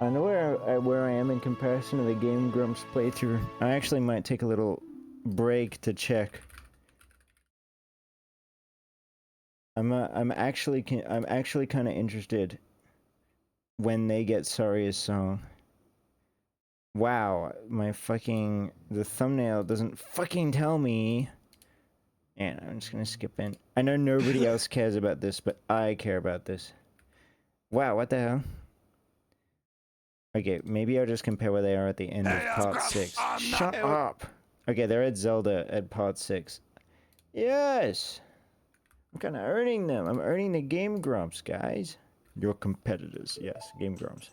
I know where I am in comparison to the Game Grumps playthrough. I actually might take a little break to check. I'm actually kind of interested when they get Saria's song. Wow, the thumbnail doesn't fucking tell me. And I'm just gonna skip in. I know nobody else cares about this, but I care about this. Wow, what the hell? Okay, maybe I'll just compare where they are at the end of part 6. Shut up! Okay, they're at Zelda at part 6. Yes! I'm kind of earning them. I'm earning the Game Grumps, guys. Your competitors. Yes, Game Grumps.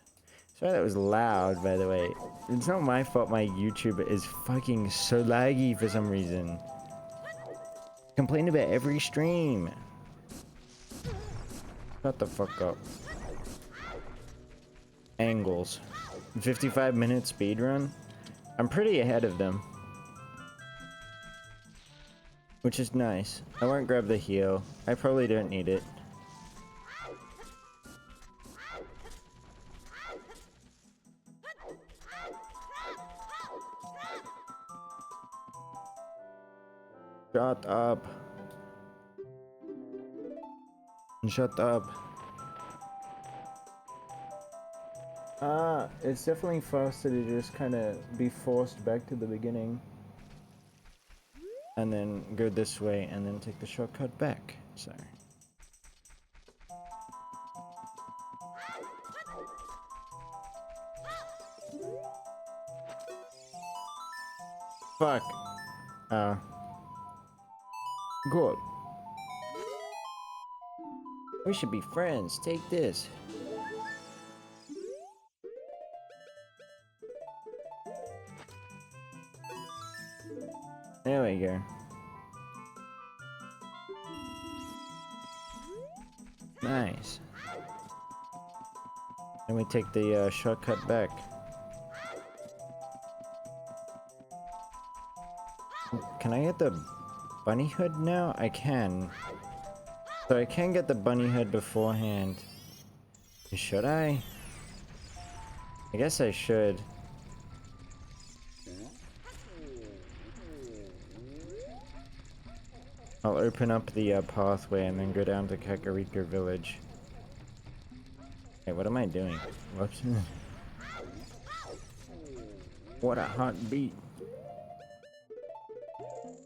Sorry that was loud, by the way. It's not my fault my YouTube is fucking so laggy for some reason. Complain about every stream. Shut the fuck up. Angles. 55-minute speedrun? I'm pretty ahead of them. Which is nice. I won't grab the heal. I probably don't need it. Shut up. Shut up. It's definitely faster to just kind of be forced back to the beginning. And then go this way and then take the shortcut back. Sorry. Fuck. Good. We should be friends. Take this. There we go. Nice. Then we take the shortcut back. Can I get the bunny hood now? I can. So I can get the bunny hood beforehand. Should I? I guess I should. I'll open up the pathway and then go down to Kakariko Village. Hey, what am I doing? Whoops. What a hot beat.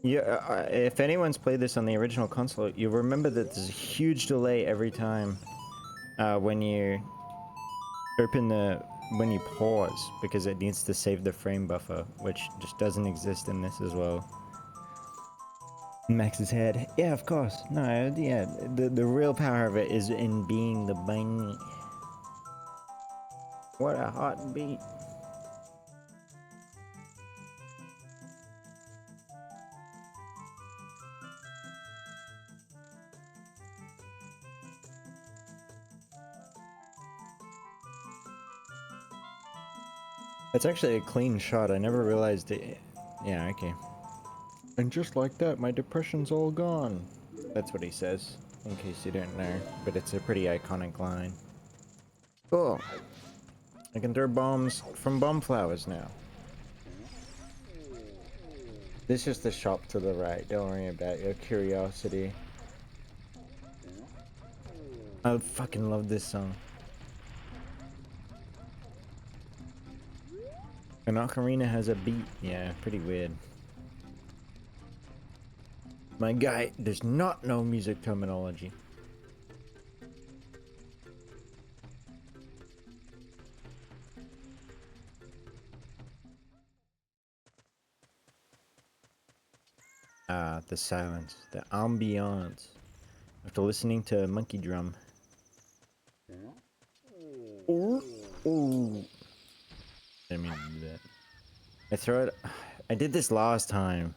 Yeah, if anyone's played this on the original console, you'll remember that there's a huge delay every time when you when you pause, because it needs to save the frame buffer, which just doesn't exist in this as well. Max's head. Yeah, of course. No, yeah, the real power of it is in being the bunny. What a hot beat. It's actually a clean shot. I never realized it. Yeah, okay. And just like that, my depression's all gone. That's what he says, in case you don't know. But it's a pretty iconic line. Cool. I can throw bombs from bomb flowers now. This is the shop to the right. Don't worry about your curiosity. I fucking love this song. An ocarina has a beat. Yeah, pretty weird. My guy does not know music terminology. Ah, the silence, the ambiance. After listening to Monkey Drum. Ooh, ooh. Didn't mean to do that. I throw it. I did this last time.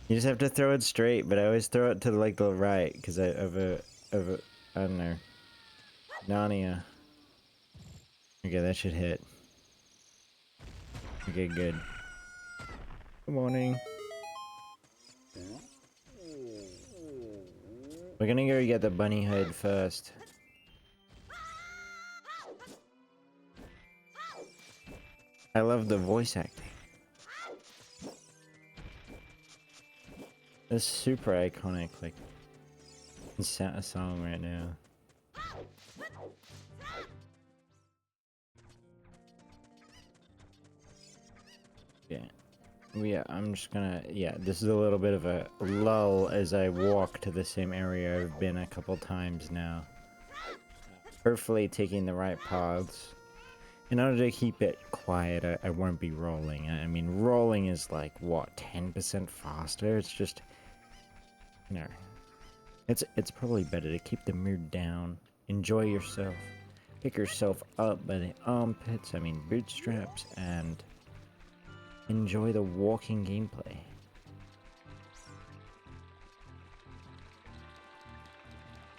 You just have to throw it straight, but I always throw it to like the right because I don't know. Narnia. Okay, that should hit. Okay, good. Good morning. We're gonna go get the bunny hood first. I love the voice acting. It's super iconic, like, it's a song right now. Yeah, I'm just gonna, this is a little bit of a lull as I walk to the same area I've been a couple times now. Hopefully taking the right paths. In order to keep it quiet, I won't be rolling. I mean, rolling is like, what, 10% faster? It's just, you know, it's probably better to keep the mood down. Enjoy yourself. Pick yourself up by the armpits, I mean bootstraps, and enjoy the walking gameplay.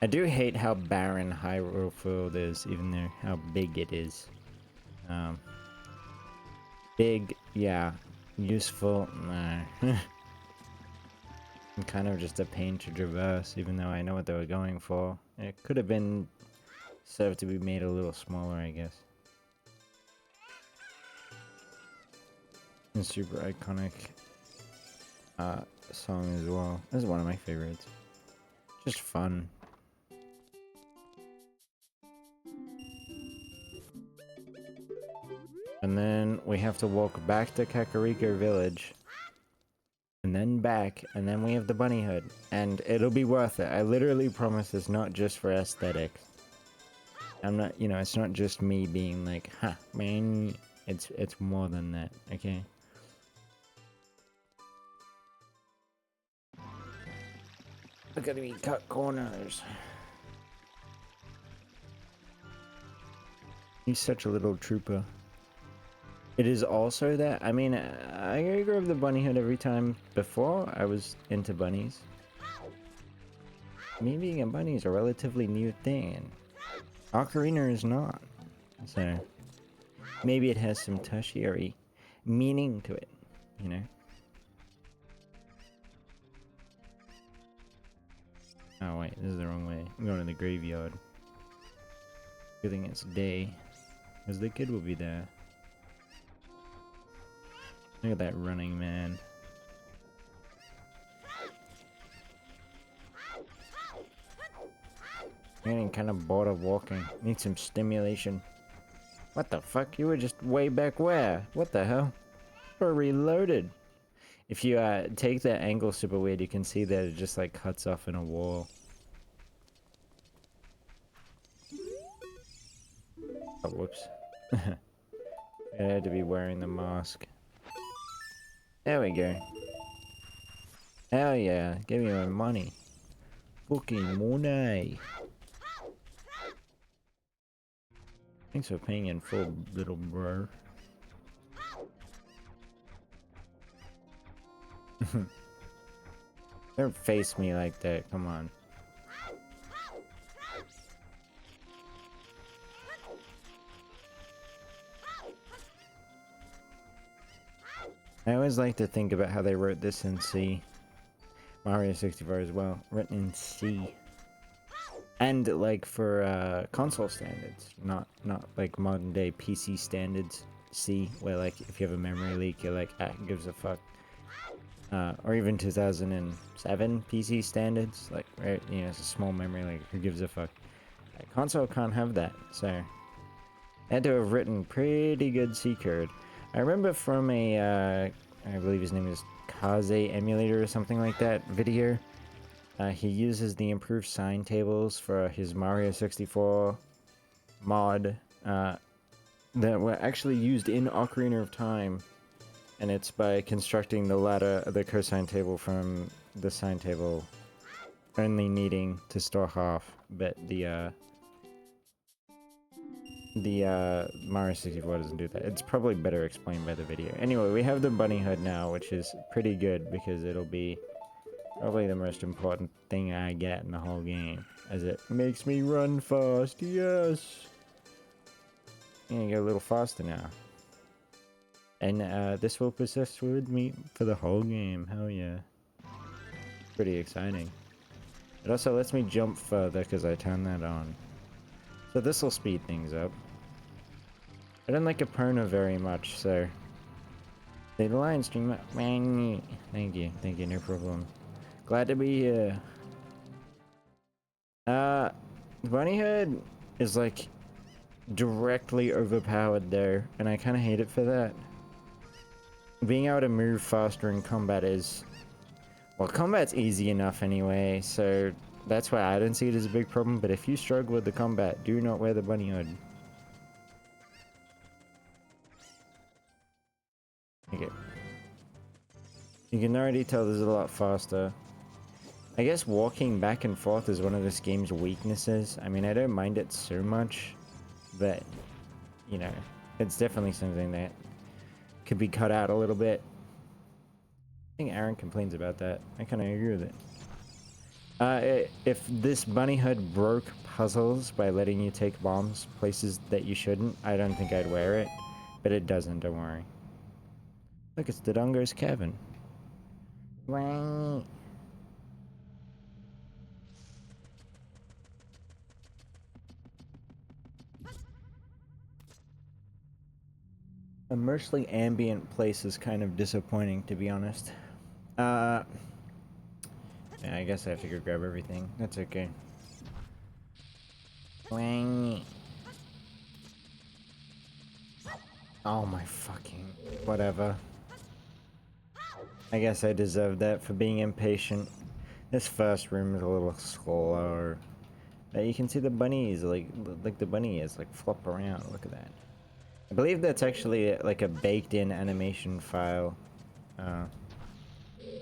I do hate how barren Hyrule Field is, even though how big it is. Big, yeah. Useful, nah. Kind of just a pain to traverse, even though I know what they were going for. It could have been served to be made a little smaller, I guess. And super iconic song as well. This is one of my favorites. Just fun. And then we have to walk back to Kakariko Village. And then back, and then we have the bunny hood. And it'll be worth it. I literally promise it's not just for aesthetics. I'm not, you know, it's not just me being like, ha, man. It's more than that, okay? Look at me cut corners. He's such a little trooper. It is also that, I mean, I grab the bunny hood every time before I was into bunnies. Me being a bunny is a relatively new thing, and Ocarina is not. So, maybe it has some tertiary meaning to it, you know? Oh wait, this is the wrong way. I'm going to the graveyard. Good thing it's day, because the kid will be there. Look at that running man. I'm getting kind of bored of walking. Need some stimulation. What the fuck? You were just way back where? What the hell? We're reloaded. If you take that angle super weird, you can see that it just like cuts off in a wall. Oh, whoops. I had to be wearing the mask. There we go. Hell yeah, give me my money. Fucking money. Thanks for paying in full, little bro. Don't face me like that, come on. I always like to think about how they wrote this in C. Mario 64 as well, written in C. And like for console standards, not like modern day PC standards C, where like if you have a memory leak, you're like, ah, who gives a fuck. Or even 2007 PC standards, like, right, you know, it's a small memory leak, who gives a fuck. Console can't have that, so I had to have written pretty good C code. I remember from a, I believe his name is Kaze Emulator or something like that video. He uses the improved sign tables for his Mario 64 mod that were actually used in Ocarina of Time, and it's by constructing the ladder, the cosine table from the sine table, only needing to store half, but the Mario 64 doesn't do that. It's probably better explained by the video. Anyway, we have the bunny hood now, which is pretty good because it'll be probably the most important thing I get in the whole game, as it makes me run fast, yes! Yeah, you go a little faster now. And this will persist with me for the whole game. Hell yeah. Pretty exciting. It also lets me jump further because I turned that on. So this will speed things up. I don't like Epona very much, so... Say the line, stream. Thank you, no problem. Glad to be here. The bunny head is like directly overpowered there, and I kind of hate it for that. Being able to move faster in combat is... Well, combat's easy enough anyway, so that's why I don't see it as a big problem, but if you struggle with the combat, do not wear the bunny hood. Okay. You can already tell this is a lot faster. I guess walking back and forth is one of this game's weaknesses. I mean, I don't mind it so much, but, you know, it's definitely something that could be cut out a little bit. I think Aaron complains about that. I kind of agree with it. If this bunny hood broke puzzles by letting you take bombs places that you shouldn't, I don't think I'd wear it. But it doesn't, don't worry. Look, it's Dodongo's cabin. Wow. A mostly ambient place is kind of disappointing, to be honest. Yeah, I guess I have to go grab everything. That's okay. Oh my fucking... Whatever. I guess I deserve that for being impatient. This first room is a little slower. But you can see the bunnies, like the bunny is, like, flop around. Look at that. I believe that's actually like a baked-in animation file,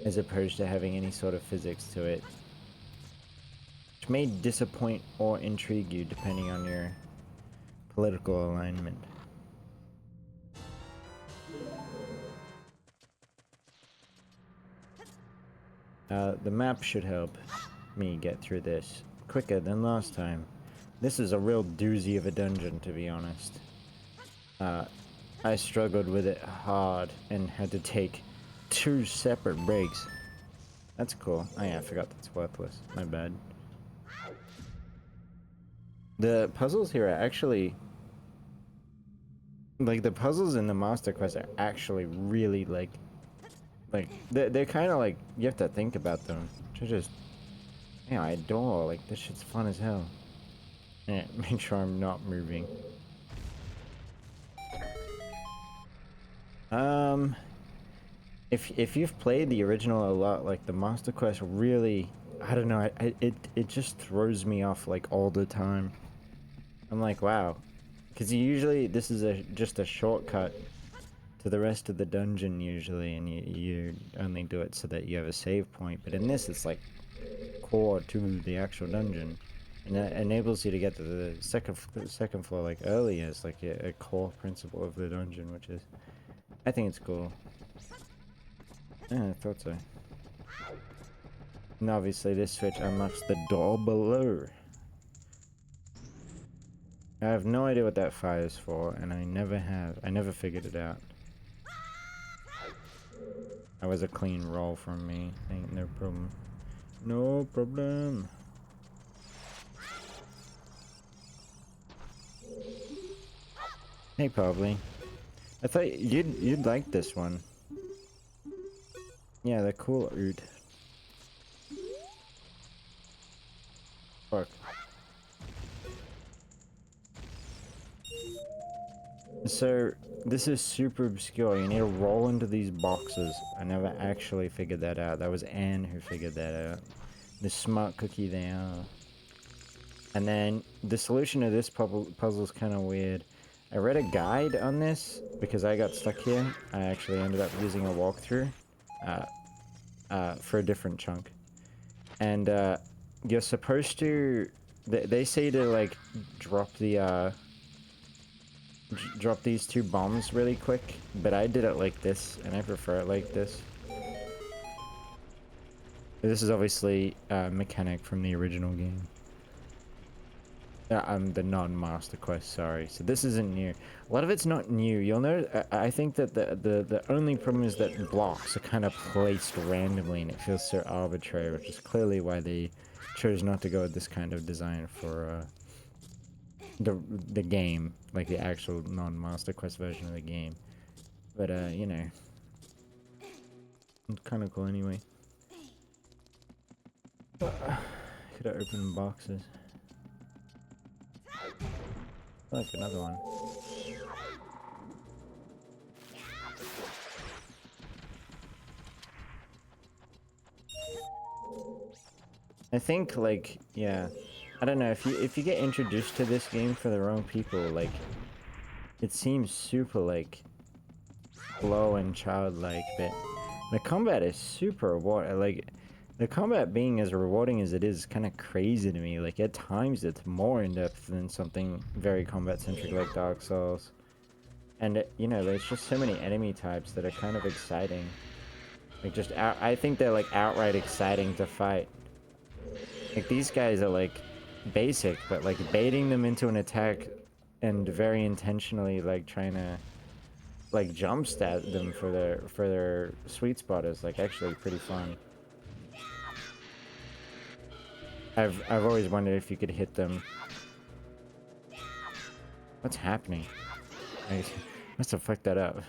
as opposed to having any sort of physics to it. Which may disappoint or intrigue you depending on your political alignment. The map should help me get through this quicker than last time. This is a real doozy of a dungeon, to be honest. I struggled with it hard and had to take 2 separate breaks. That's cool. Oh yeah, I forgot that's worthless. My bad. The puzzles here are actually... Like, the puzzles in the Master Quest are actually really, like... they're kind of like... You have to think about them. They're just... Yeah, I adore. Like, this shit's fun as hell. Yeah, make sure I'm not moving. If you've played the original a lot, like, the Master Quest really... I don't know, it just throws me off, like, all the time. I'm like, wow. Because usually, this is just a shortcut to the rest of the dungeon, usually, and you only do it so that you have a save point. But in this, it's, like, core to the actual dungeon. And that enables you to get to the second floor, like, early as, like, a core principle of the dungeon, which is... I think it's cool. Yeah, I thought so. And obviously this switch unlocks the door below. I have no idea what that fire is for, and I never have. I never figured it out. That was a clean roll from me. Ain't no problem. No problem. Hey, probably. I thought you'd like this one. Yeah, they're cool, dude. Fuck. So, this is super obscure. You need to roll into these boxes. I never actually figured that out. That was Anne who figured that out. The smart cookie they are. And then, the solution to this puzzle is kind of weird. I read a guide on this, because I got stuck here. I actually ended up using a walkthrough. For a different chunk. And, you're supposed to... They say to, like, drop the, drop these 2 bombs really quick, but I did it like this, and I prefer it like this. This is obviously a mechanic from the original game. The non-master quest, sorry. So this isn't new. A lot of it's not new. You'll know. I think that the only problem is that blocks are kind of placed randomly, and it feels so arbitrary, which is clearly why they chose not to go with this kind of design for the game, like the actual non-master quest version of the game. But you know, it's kind of cool anyway. Could have opened boxes. Like another one. I think, like, yeah, I don't know, if you get introduced to this game for the wrong people, like, it seems super, like, slow and childlike, but the combat is super rewarding. Like, the combat being as rewarding as it is kind of crazy to me. Like, at times it's more in-depth than something very combat-centric like Dark Souls. And, you know, there's just so many enemy types that are kind of exciting. Like, I think they're, like, outright exciting to fight. Like, these guys are, like, basic, but, like, baiting them into an attack and very intentionally, like, trying to, like, jump stab them for their sweet spot is, like, actually pretty fun. I've always wondered if you could hit them. What's happening? I must have fucked that up.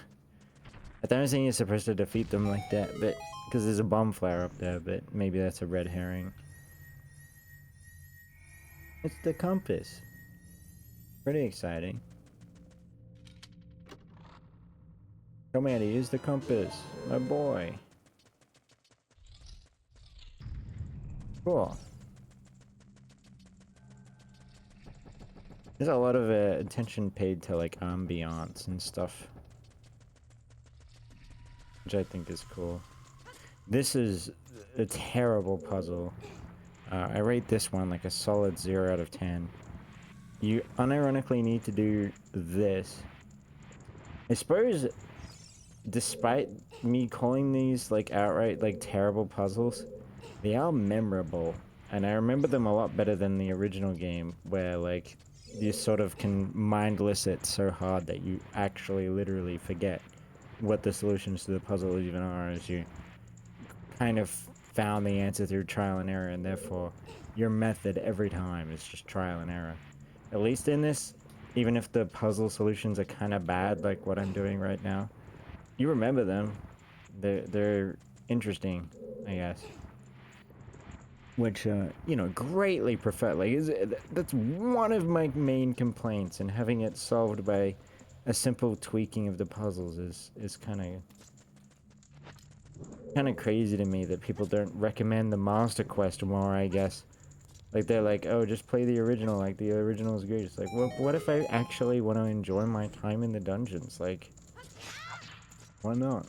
I thought I was saying you're supposed to defeat them like that, but because there's a bomb flare up there, but maybe that's a red herring. It's the compass. Pretty exciting. Show me how to use the compass, my boy. Cool. There's a lot of attention paid to like ambiance and stuff, which I think is cool. This is a terrible puzzle. I rate this one like a solid 0 out of 10. You unironically need to do this. I suppose, despite me calling these like outright like terrible puzzles, they are memorable, and I remember them a lot better than the original game, where like you sort of can mindless it so hard that you actually literally forget what the solutions to the puzzle even are, as you kind of found the answer through trial and error, and therefore your method every time is just trial and error. At least in this, even if the puzzle solutions are kind of bad, like what I'm doing right now, you remember them. They're interesting, I guess. Which, you know, greatly prefer. Like, that's one of my main complaints, and having it solved by a simple tweaking of the puzzles is kind of crazy to me that people don't recommend the Master Quest more, I guess. Like, they're like, oh, just play the original, like, the original is great. It's like, well, what if I actually want to enjoy my time in the dungeons? Like, why not?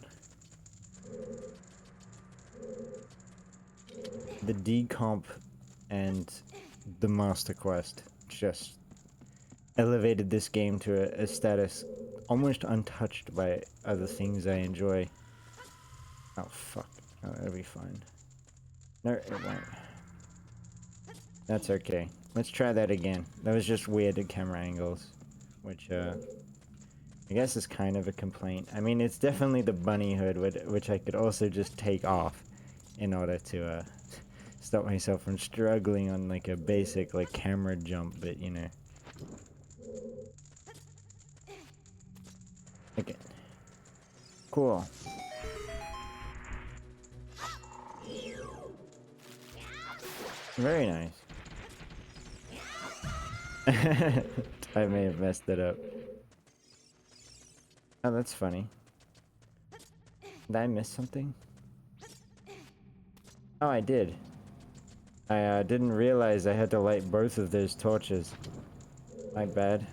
The decomp and the Master Quest just elevated this game to a status almost untouched by other things I enjoy. Oh, fuck. Oh, it'll be fine. No, it won't. That's okay. Let's try that again. That was just weird at camera angles, which, I guess is kind of a complaint. I mean, it's definitely the bunny hood, which I could also just take off in order to, stop myself from struggling on, like, a basic, like, camera jump, but, you know. Okay. Cool. Very nice. I may have messed it up. Oh, that's funny. Did I miss something? Oh, I did. I didn't realize I had to light both of those torches. My bad.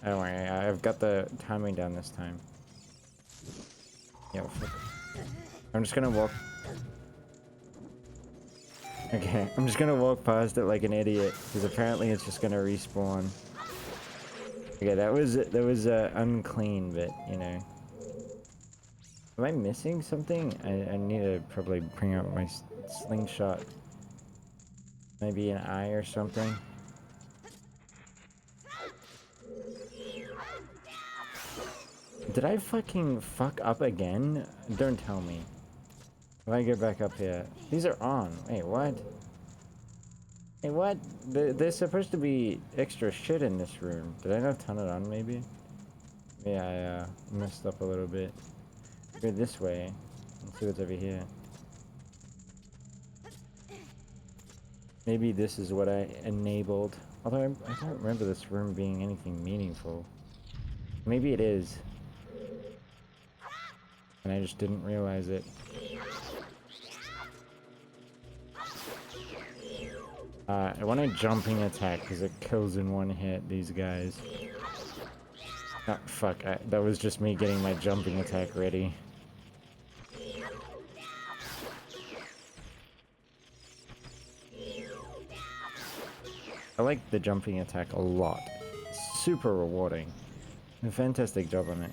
Don't worry, I've got the timing down this time. Yo, fuck. I'm just gonna walk... Okay, I'm just gonna walk past it like an idiot, because apparently it's just gonna respawn. Okay, that was unclean, but, you know. Am I missing something? I need to probably bring out my slingshot. Maybe an eye or something. Did I fucking fuck up again? Don't tell me. If I go back up here, these are on. Wait, what? Hey, what? There's supposed to be extra shit in this room. Did I not turn it on, maybe? Yeah, I messed up a little bit. Go this way. Let's see what's over here. Maybe this is what I enabled. Although I don't remember this room being anything meaningful. Maybe it is. And I just didn't realize it. I want a jumping attack because it kills in one hit, these guys. Oh, fuck. That was just me getting my jumping attack ready. I like the jumping attack a lot. Super rewarding. A fantastic job on it.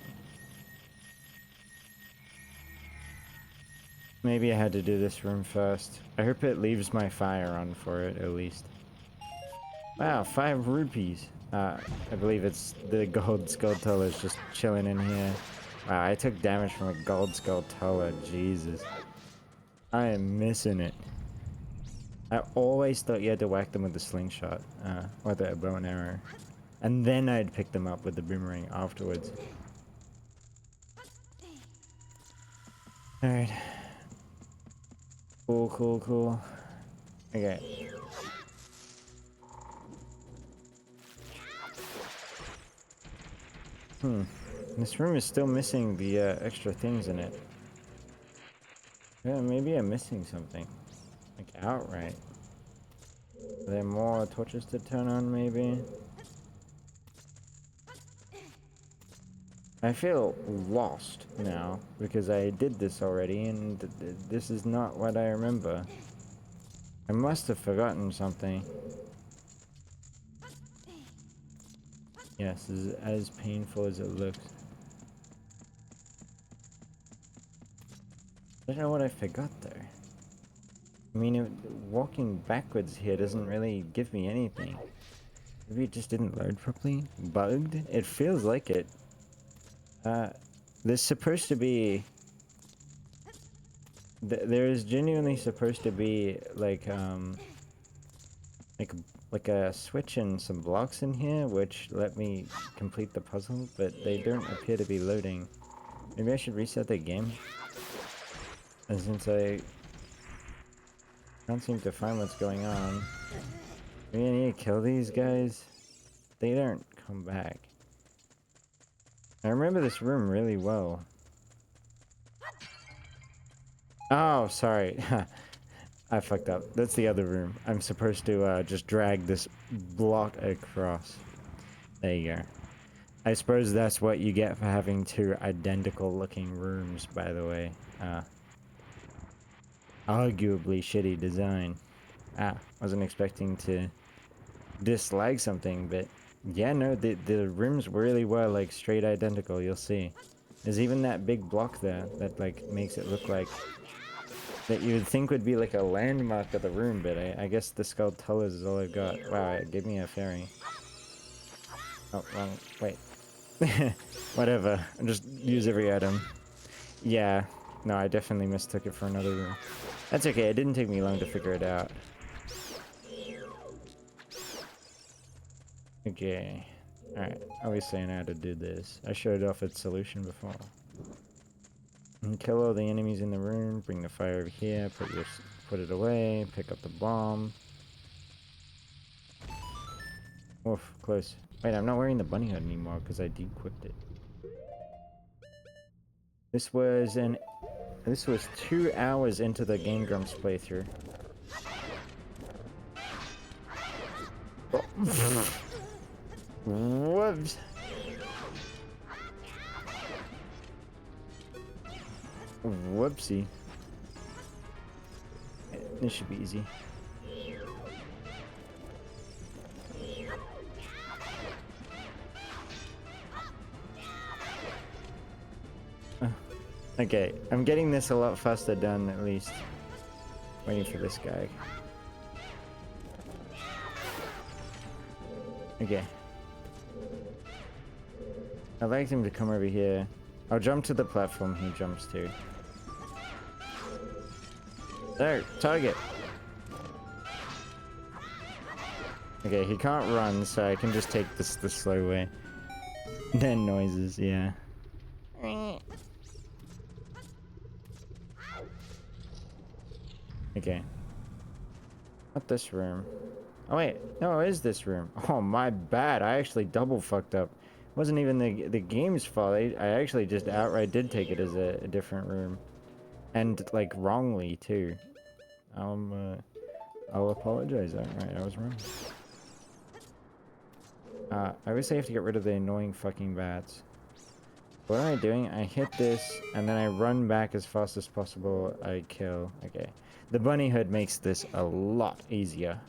Maybe I had to do this room first. I hope it leaves my fire on for it, at least. Wow, 5 rupees. I believe it's the gold skulltulas just chilling in here. Wow, I took damage from a gold skulltula. Jesus. I am missing it. I always thought you had to whack them with the slingshot, or the bow and arrow. And then I'd pick them up with the boomerang afterwards. Alright. Cool. Okay. This room is still missing the extra things in it. Yeah, maybe I'm missing something. Like outright. Are there more torches to turn on, maybe? I feel lost now, because I did this already, and this is not what I remember. I must have forgotten something. Yes, this is as painful as it looks. I don't know what I forgot there. I mean, walking backwards here doesn't really give me anything. Maybe it just didn't load properly? Bugged? It feels like it. There's supposed to be... There is genuinely supposed to be, like a switch and some blocks in here, which let me complete the puzzle, but they don't appear to be loading. Maybe I should reset the game? And since I can't seem to find what's going on, maybe I need to kill these guys? They don't come back. I remember this room really well. Oh, sorry. I fucked up. That's the other room. I'm supposed to just drag this block across. There you go. I suppose that's what you get for having 2 identical looking rooms, by the way. Arguably shitty design. Wasn't expecting to dislike something, but yeah, no, the rooms really were like straight identical, you'll see. There's even that big block there that like makes it look like that you would think would be like a landmark of the room, but I guess the skulltulas is all I've got. Wow, it gave me a fairy. Oh, wrong. Wait. Whatever. I'll just use every item. Yeah. No, I definitely mistook it for another room. That's okay, it didn't take me long to figure it out. Okay. Alright, obviously I know how to do this. I showed off its solution before. And kill all the enemies in the room, bring the fire over here, put it away, pick up the bomb. Oof, close. Wait, I'm not wearing the bunny hood anymore because I de-equipped it. This was 2 hours into the Game Grumps playthrough. Oh. Whoops. Whoopsie. This should be easy. Okay, I'm getting this a lot faster done, at least. Waiting for this guy. Okay. I'd like him to come over here. I'll jump to the platform he jumps to. There, target. Okay, he can't run, so I can just take this the slow way. Then noises, yeah. Okay. Not this room. Oh wait, no, it is this room. Oh, my bad. I actually double fucked up. It wasn't even the game's fault. I actually just outright did take it as a different room. And, like, wrongly, too. I'll apologize. Alright, I was wrong. I obviously have to get rid of the annoying fucking bats. What am I doing? I hit this, and then I run back as fast as possible. I kill. Okay. The bunny hood makes this a lot easier.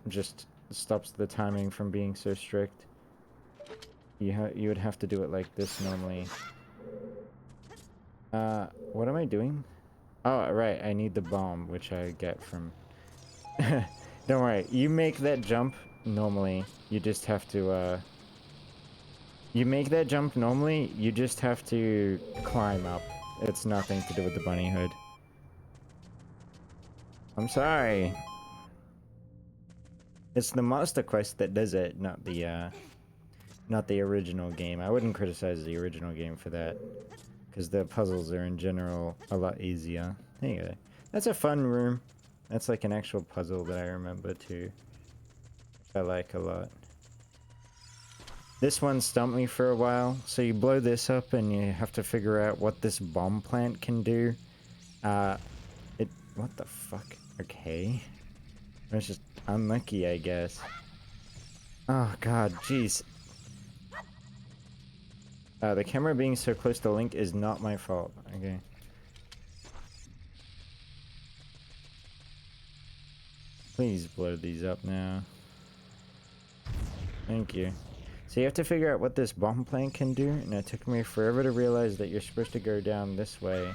Just stops the timing from being so strict. You would have to do it like this normally. What am I doing? Oh, right. I need the bomb, which I get from... Don't worry. You make that jump normally. You just have to, You make that jump normally, you just have to climb up. It's nothing to do with the bunny hood. I'm sorry. It's the Master Quest that does it, not the original game. I wouldn't criticize the original game for that, because the puzzles are in general a lot easier. Anyway, that's a fun room. That's like an actual puzzle that I remember too. I like a lot. This one stumped me for a while. So you blow this up and you have to figure out what this bomb plant can do. What the fuck? Okay. It's just unlucky, I guess. Oh god, jeez. The camera being so close to Link is not my fault. Okay. Please blow these up now. Thank you. So you have to figure out what this bomb plant can do, and it took me forever to realize that you're supposed to go down this way.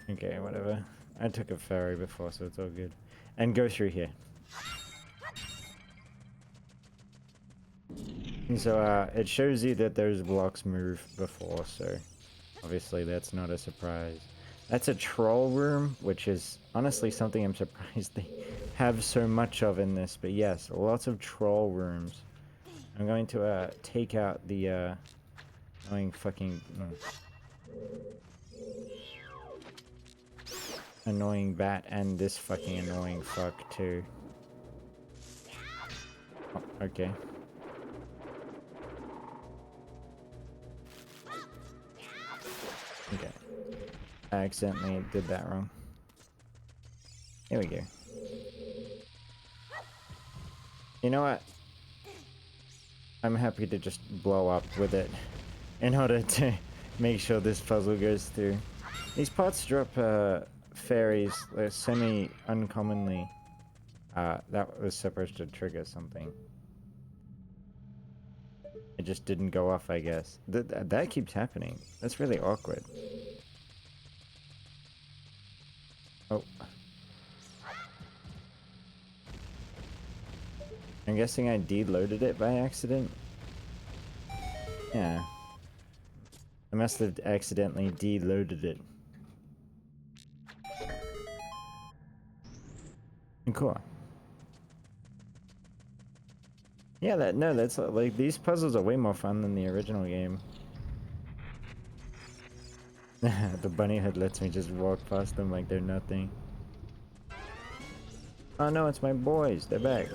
Okay, whatever. I took a ferry before, so it's all good. And go through here. And so, it shows you that those blocks move before, so obviously that's not a surprise. That's a troll room, which is honestly something I'm surprised they have so much of in this, but yes, lots of troll rooms. I'm going to, take out the, annoying fucking... annoying bat and this fucking annoying fuck, too. Oh, okay. Okay. I accidentally did that wrong. Here we go. You know what? I'm happy to just blow up with it in order to make sure this puzzle goes through. These pots drop fairies semi-uncommonly. That was supposed to trigger something. It just didn't go off, I guess. That keeps happening. That's really awkward. Oh. I'm guessing I deloaded it by accident? Yeah. I must have accidentally deloaded it. Cool. Yeah, that's like, these puzzles are way more fun than the original game. The bunny hood lets me just walk past them like they're nothing. Oh no, it's my boys. They're back.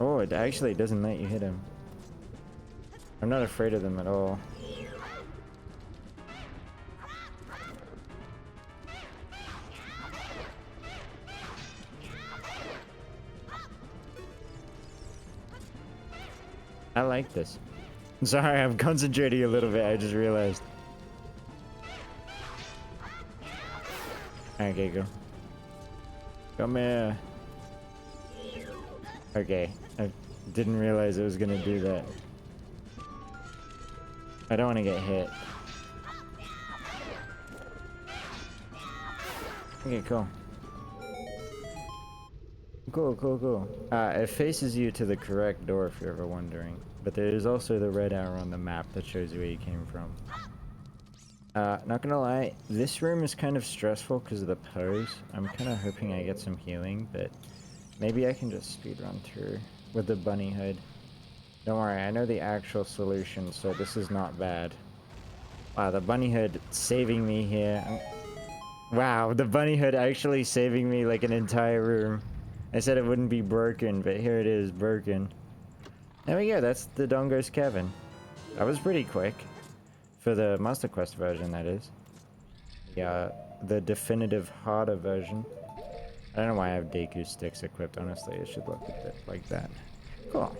Oh, it actually doesn't let you hit him. I'm not afraid of them at all. I like this. Sorry, I'm concentrating a little bit, I just realized. Okay, go. Come here. Okay, I didn't realize it was gonna do that. I don't want to get hit. Okay, cool. Cool, cool, cool. It faces you to the correct door if you're ever wondering. But there is also the red arrow on the map that shows you where you came from. Not gonna lie, this room is kind of stressful because of the pose. I'm kind of hoping I get some healing, but maybe I can just speedrun through with the bunny hood. Don't worry, I know the actual solution, so this is not bad. Wow, the bunny hood saving me here. Wow, the bunny hood actually saving me like an entire room. I said it wouldn't be broken, but here it is, broken. There we go, that's the Dongo's Cavern. That was pretty quick. For the Master Quest version, that is. Yeah, the definitive harder version. I don't know why I have Deku sticks equipped, honestly. It should look a bit like that. Cool.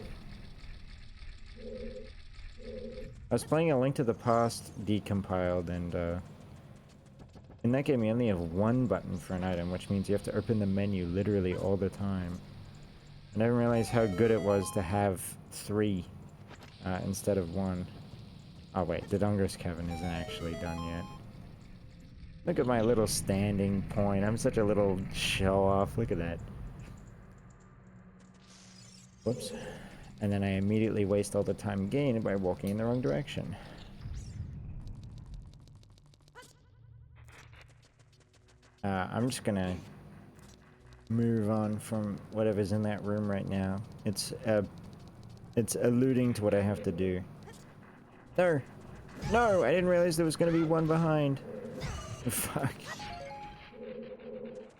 I was playing A Link to the Past decompiled, and in that game you only have one button for an item, which means you have to open the menu literally all the time. I didn't realize how good it was to have 3 instead of 1. Oh wait, the Dongo's Cavern isn't actually done yet. Look at my little standing point. I'm such a little show-off. Look at that. Whoops. And then I immediately waste all the time gained by walking in the wrong direction. I'm just gonna move on from whatever's in that room right now. It's alluding to what I have to do. No! No! I didn't realize there was gonna be one behind. Fuck.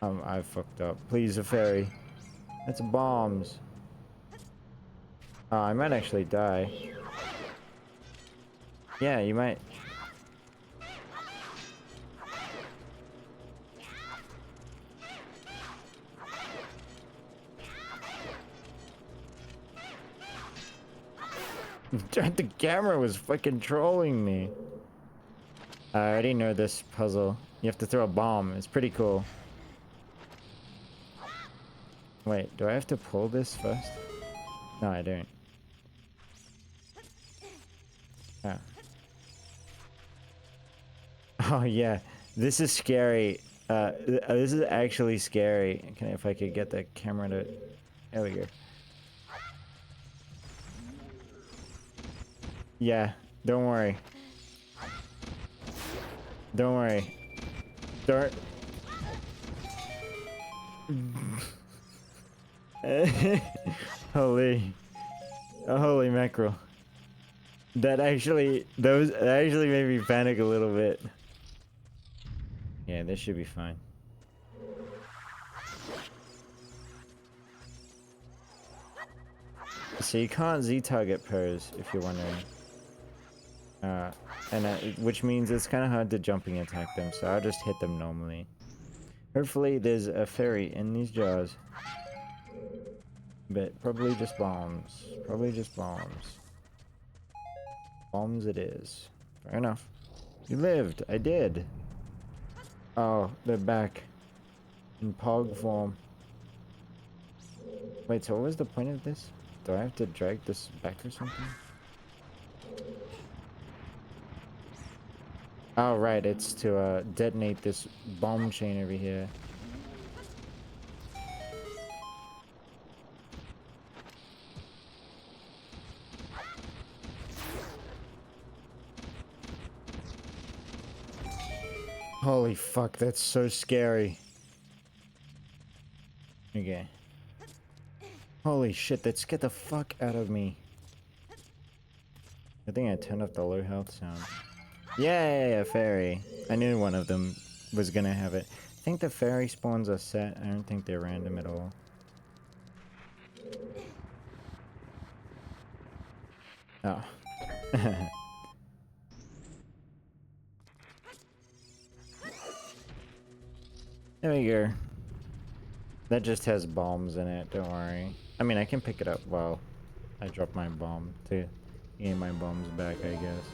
I fucked up. Please, a fairy. That's bombs. Oh, I might actually die. Yeah, you might. The camera was fucking trolling me. I already know this puzzle. You have to throw a bomb. It's pretty cool. Wait, do I have to pull this first? No, I don't. Oh. Oh yeah, this is scary. This is actually scary. Okay, if I could get the camera to... There we go. Yeah, don't worry. Don't worry. Don't... Holy... Holy mackerel. That actually made me panic a little bit. Yeah, this should be fine. So you can't Z-target pose, if you're wondering. Which means it's kind of hard to jumping attack them, so I'll just hit them normally. Hopefully there's a fairy in these jars. But probably just bombs. Probably just bombs. Bombs it is. Fair enough. You lived. I did. Oh, they're back. In Pog form. Wait, so what was the point of this? Do I have to drag this back or something? Oh, right, it's to detonate this bomb chain over here. Holy fuck, that's so scary. Okay. Holy shit, that scared the fuck out of me. I think I turned off the low health sound. Yeah, fairy. I knew one of them was gonna have it. I think the fairy spawns are set. I don't think they're random at all. Oh. There we go. That just has bombs in it, don't worry. I mean, I can pick it up while I drop my bomb to gain my bombs back, I guess.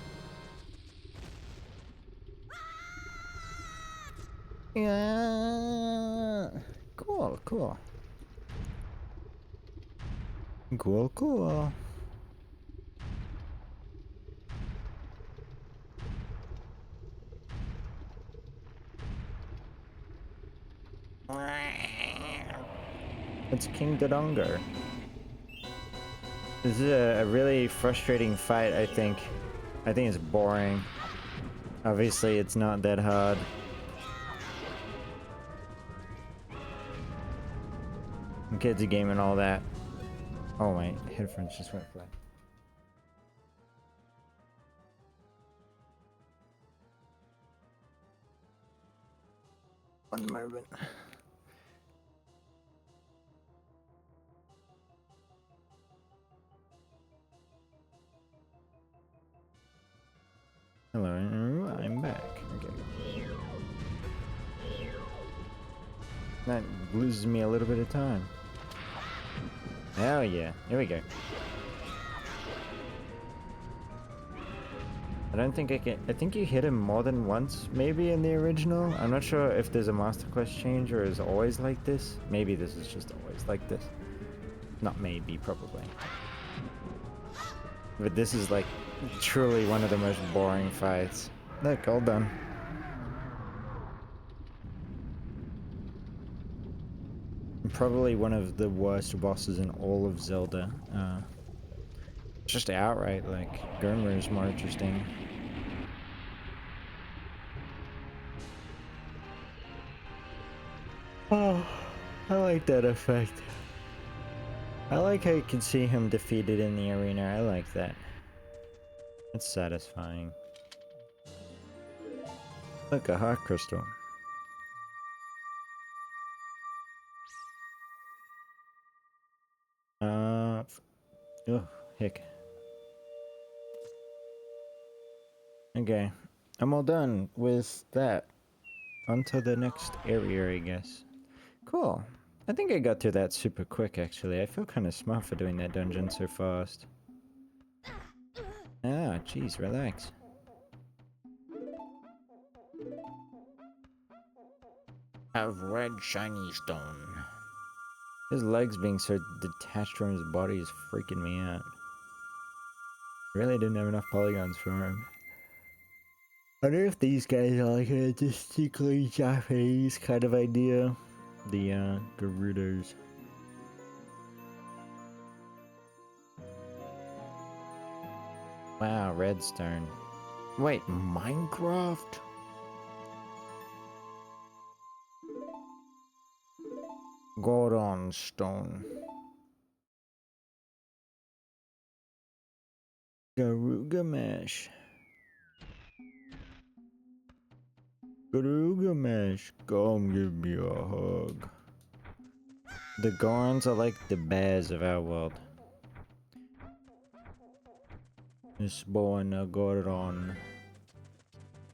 Yeah. Cool, cool. Cool, cool. It's King Dodongo. This is a really frustrating fight, I think. I think it's boring. Obviously, it's not that hard. Kids a game and all that. Oh, my headphones just went flat. One moment. Hello, I'm back. Okay. That loses me a little bit of time. Hell yeah. Here we go. I don't think I can... I think you hit him more than once, maybe in the original. I'm not sure if there's a Master Quest change or is always like this. Maybe this is just always like this. Not maybe, probably. But this is like truly one of the most boring fights. Look, all done. Probably one of the worst bosses in all of Zelda. Just outright, like, Germer is more interesting. Oh, I like that effect. I like how you can see him defeated in the arena. I like that. It's satisfying. Look, a heart crystal. Oh, heck. Okay, I'm all done with that. On to the next area, I guess. Cool. I think I got through that super quick, actually. I feel kind of smart for doing that dungeon so fast. Ah, jeez, relax. Have red shiny stone. His legs being so detached from his body is freaking me out. Really didn't have enough polygons for him. I wonder if these guys are like a distinctly Japanese kind of idea. The Gerudos. Wow, redstone. Wait, Minecraft? Gordon stone. Garugamash. Garugamash, come give me a hug. The Gorons are like the bears of our world. This boy and a Goron.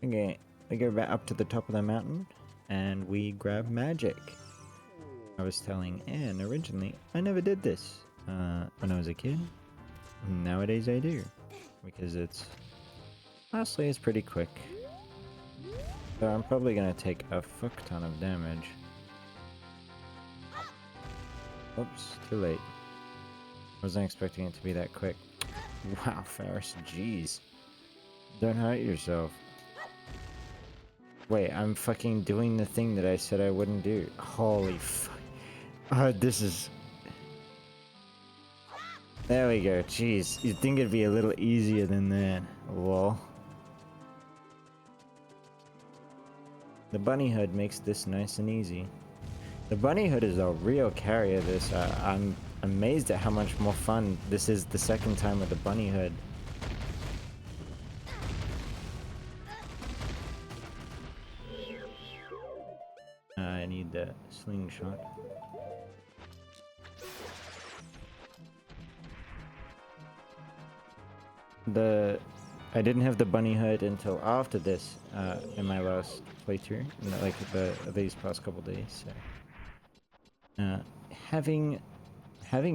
Okay, we go back up to the top of the mountain and we grab magic. I was telling Anne originally, I never did this when I was a kid. Nowadays I do. Because honestly, it's pretty quick. So I'm probably gonna take a fuck ton of damage. Oops, too late. Wasn't expecting it to be that quick. Wow, Ferris, jeez. Don't hurt yourself. Wait, I'm fucking doing the thing that I said I wouldn't do. Holy fuck. This is... There we go, jeez. You'd think it'd be a little easier than that. Lol. The bunny hood makes this nice and easy. The bunny hood is a real carry of this. I'm amazed at how much more fun this is the second time with the bunny hood. I need the slingshot. I didn't have the bunny hood until after this in my last playthrough, like these past couple days. So having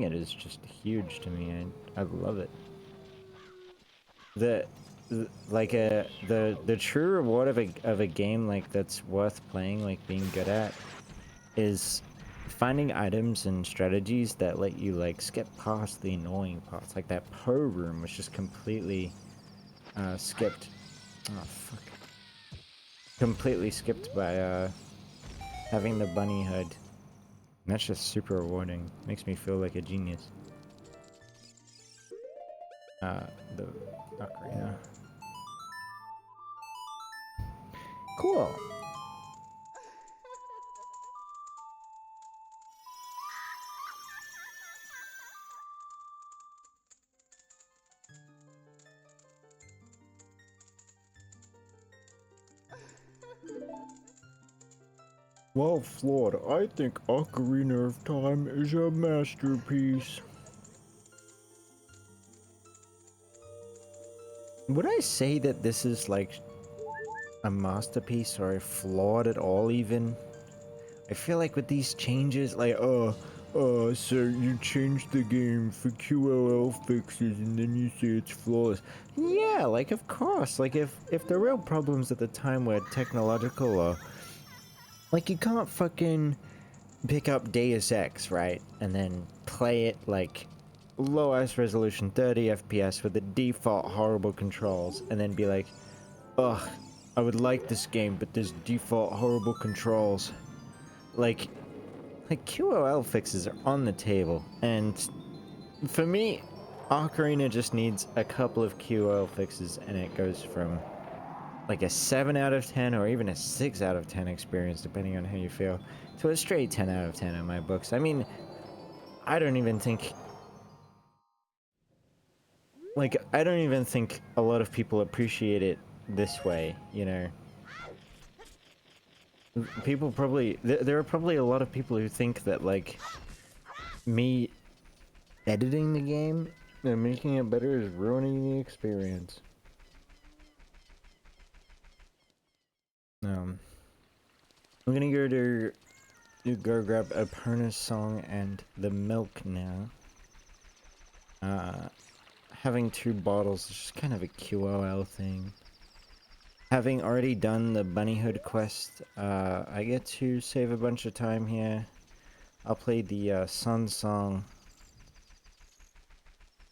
it is just huge to me. I love it. The true reward of a game like that's worth playing, like being good at, is finding items and strategies that let you like skip past the annoying parts. Like that Poe room was just completely skipped. Oh fuck! Completely skipped by having the bunny hood. That's just super rewarding. Makes me feel like a genius. The Ocarina. Cool. Well, Flawed, I think Ocarina of Time is a masterpiece. Would I say that this is like a masterpiece or flawed at all even? I feel like with these changes, like, sir, you changed the game for QOL fixes and then you say it's flawless. Yeah, like, of course, like, if the real problems at the time were technological or, like, you can't fucking pick up Deus Ex, right, and then play it, like, lowest resolution 30 FPS with the default horrible controls, and then be like, ugh, I would like this game, but there's default horrible controls. Like QOL fixes are on the table, and for me, Ocarina just needs a couple of QOL fixes, and it goes from like a 7 out of 10 or even a 6 out of 10 experience, depending on how you feel, to a straight 10 out of 10 in my books. I mean, I don't even think... Like, I don't even think a lot of people appreciate it this way, you know? People probably... There are probably a lot of people who think that, like, me editing the game and making it better is ruining the experience. I'm gonna go grab a Perna's song and the milk now. Having 2 bottles is just kind of a QOL thing. Having already done the Bunny Hood quest, I get to save a bunch of time here. I'll play the Sun song.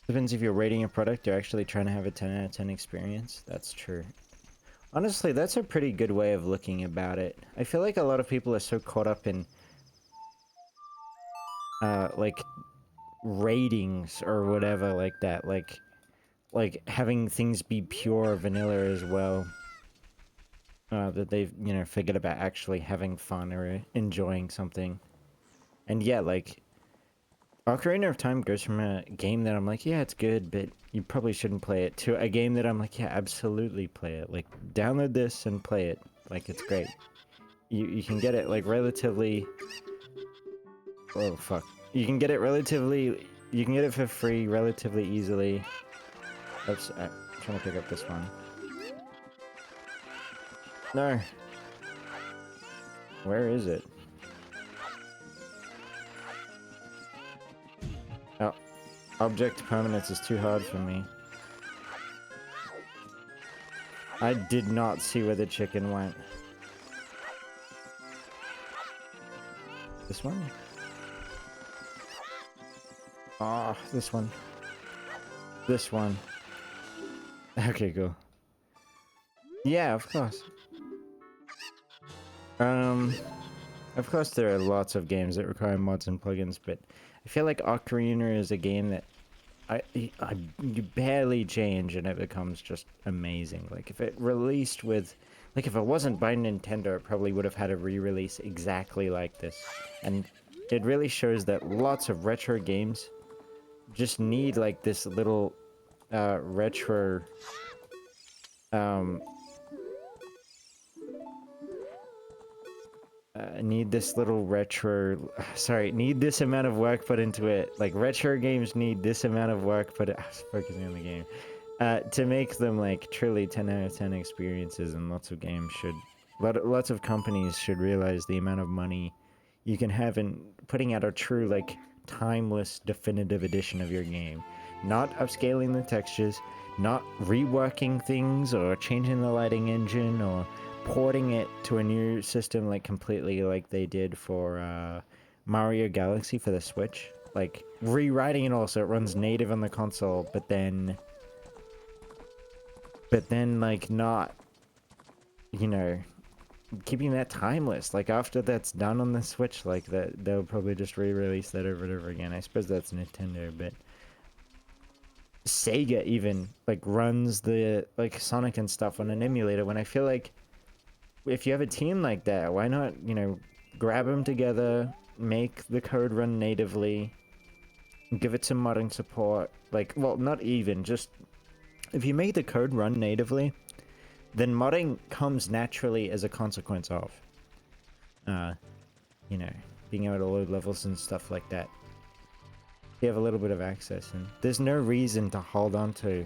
Depends if you're rating a product or actually trying to have a 10 out of 10 experience. That's true. Honestly, that's a pretty good way of looking about it. I feel like a lot of people are so caught up in, like, ratings or whatever like that. Like having things be pure vanilla as well. That they've, you know, figured about actually having fun or enjoying something. And yeah, like, Ocarina of Time goes from a game that I'm like, yeah, it's good, but you probably shouldn't play it, to a game that I'm like, yeah, absolutely play it. Like, download this and play it. Like, it's great. You can get it, like, relatively... Oh, fuck. You can get it relatively... You can get it for free relatively easily. Oops, I'm trying to pick up this one. No. Where is it? Oh. Object permanence is too hard for me. I did not see where the chicken went. This one? Ah, oh, this one. This one. Okay, cool. Yeah, of course. Of course there are lots of games that require mods and plugins, but I feel like Ocarina is a game that you barely change and it becomes just amazing. Like, if it released with... Like, if it wasn't by Nintendo, it probably would have had a re-release exactly like this. And it really shows that lots of retro games just need, like, this little, retro... need this little retro... Sorry, need this amount of work put into it. Like, retro games need this amount of work put... I was focusing on the game. To make them, like, truly 10 out of 10 experiences, and lots of games should... Lots of companies should realize the amount of money you can have in putting out a true, like, timeless, definitive edition of your game. Not upscaling the textures, not reworking things, or changing the lighting engine, or porting it to a new system, like, completely like they did for Mario Galaxy for the Switch. Like, rewriting it all so it runs native on the console, but then, like, not, you know, keeping that timeless. Like after that's done on the Switch, like that they'll probably just re-release that over and over again. I suppose that's Nintendo, but Sega even like runs the like Sonic and stuff on an emulator. When I feel like if you have a team like that, why not, you know, grab them together, make the code run natively, give it some modding support. Like, well, not even, just if you make the code run natively, then modding comes naturally as a consequence of, you know, being able to load levels and stuff like that. You have a little bit of access, and there's no reason to hold on to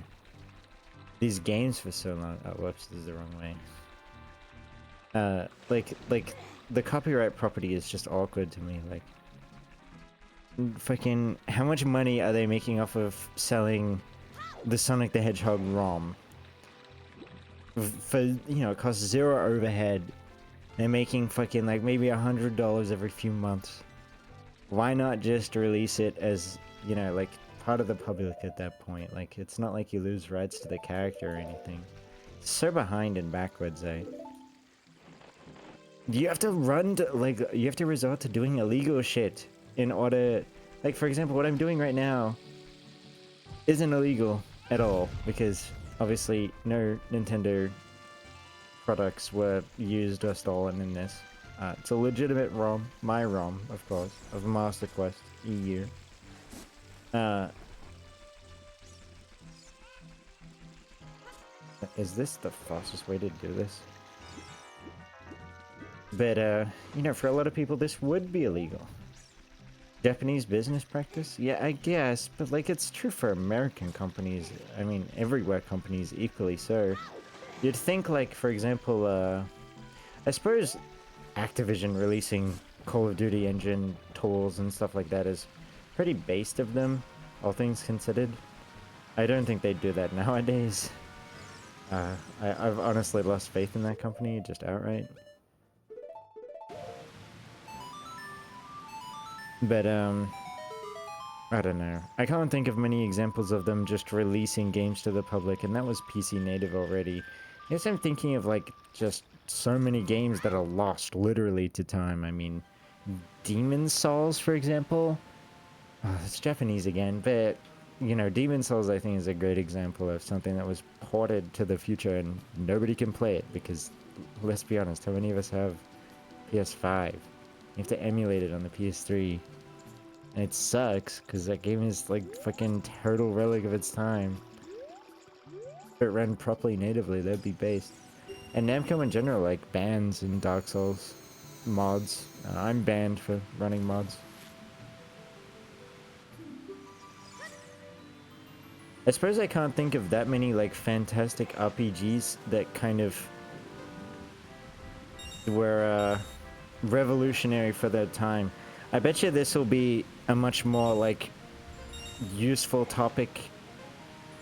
these games for so long. Oh, whoops, this is the wrong way. Like the copyright property is just awkward to me. Like, fucking, how much money are they making off of selling the Sonic the Hedgehog ROM? For, you know, it costs zero overhead. They're making fucking like maybe $100 every few months. Why not just release it as, you know, like part of the public at that point? Like, it's not like you lose rights to the character or anything. It's so behind and backwards, eh? You have to run to, like, you have to resort to doing illegal shit in order, like, for example, what I'm doing right now isn't illegal at all, because obviously no Nintendo products were used or stolen in this. It's a legitimate ROM, my ROM, of course, of Master Quest EU. Is this the fastest way to do this? But, you know, for a lot of people, this would be illegal. Japanese business practice? Yeah, I guess, but, like, it's true for American companies. I mean, everywhere companies equally so. You'd think, like, for example, I suppose Activision releasing Call of Duty engine tools and stuff like that is pretty based of them, all things considered. I don't think they'd do that nowadays. I've honestly lost faith in that company, just outright. But, I don't know. I can't think of many examples of them just releasing games to the public, and that was PC native already. I guess I'm thinking of, like, just so many games that are lost, literally, to time. I mean, Demon's Souls, for example? Oh, it's Japanese again, but, you know, Demon's Souls, I think, is a great example of something that was ported to the future, and nobody can play it, because, let's be honest, how many of us have PS5? You have to emulate it on the PS3. And it sucks, because that game is like fucking total relic of its time. If it ran properly natively, that'd be based. And Namco in general, like, bans in Dark Souls. Mods. I'm banned for running mods. I suppose I can't think of that many, like, fantastic RPGs that kind of were, revolutionary for their time. I bet you this will be a much more, like, useful topic,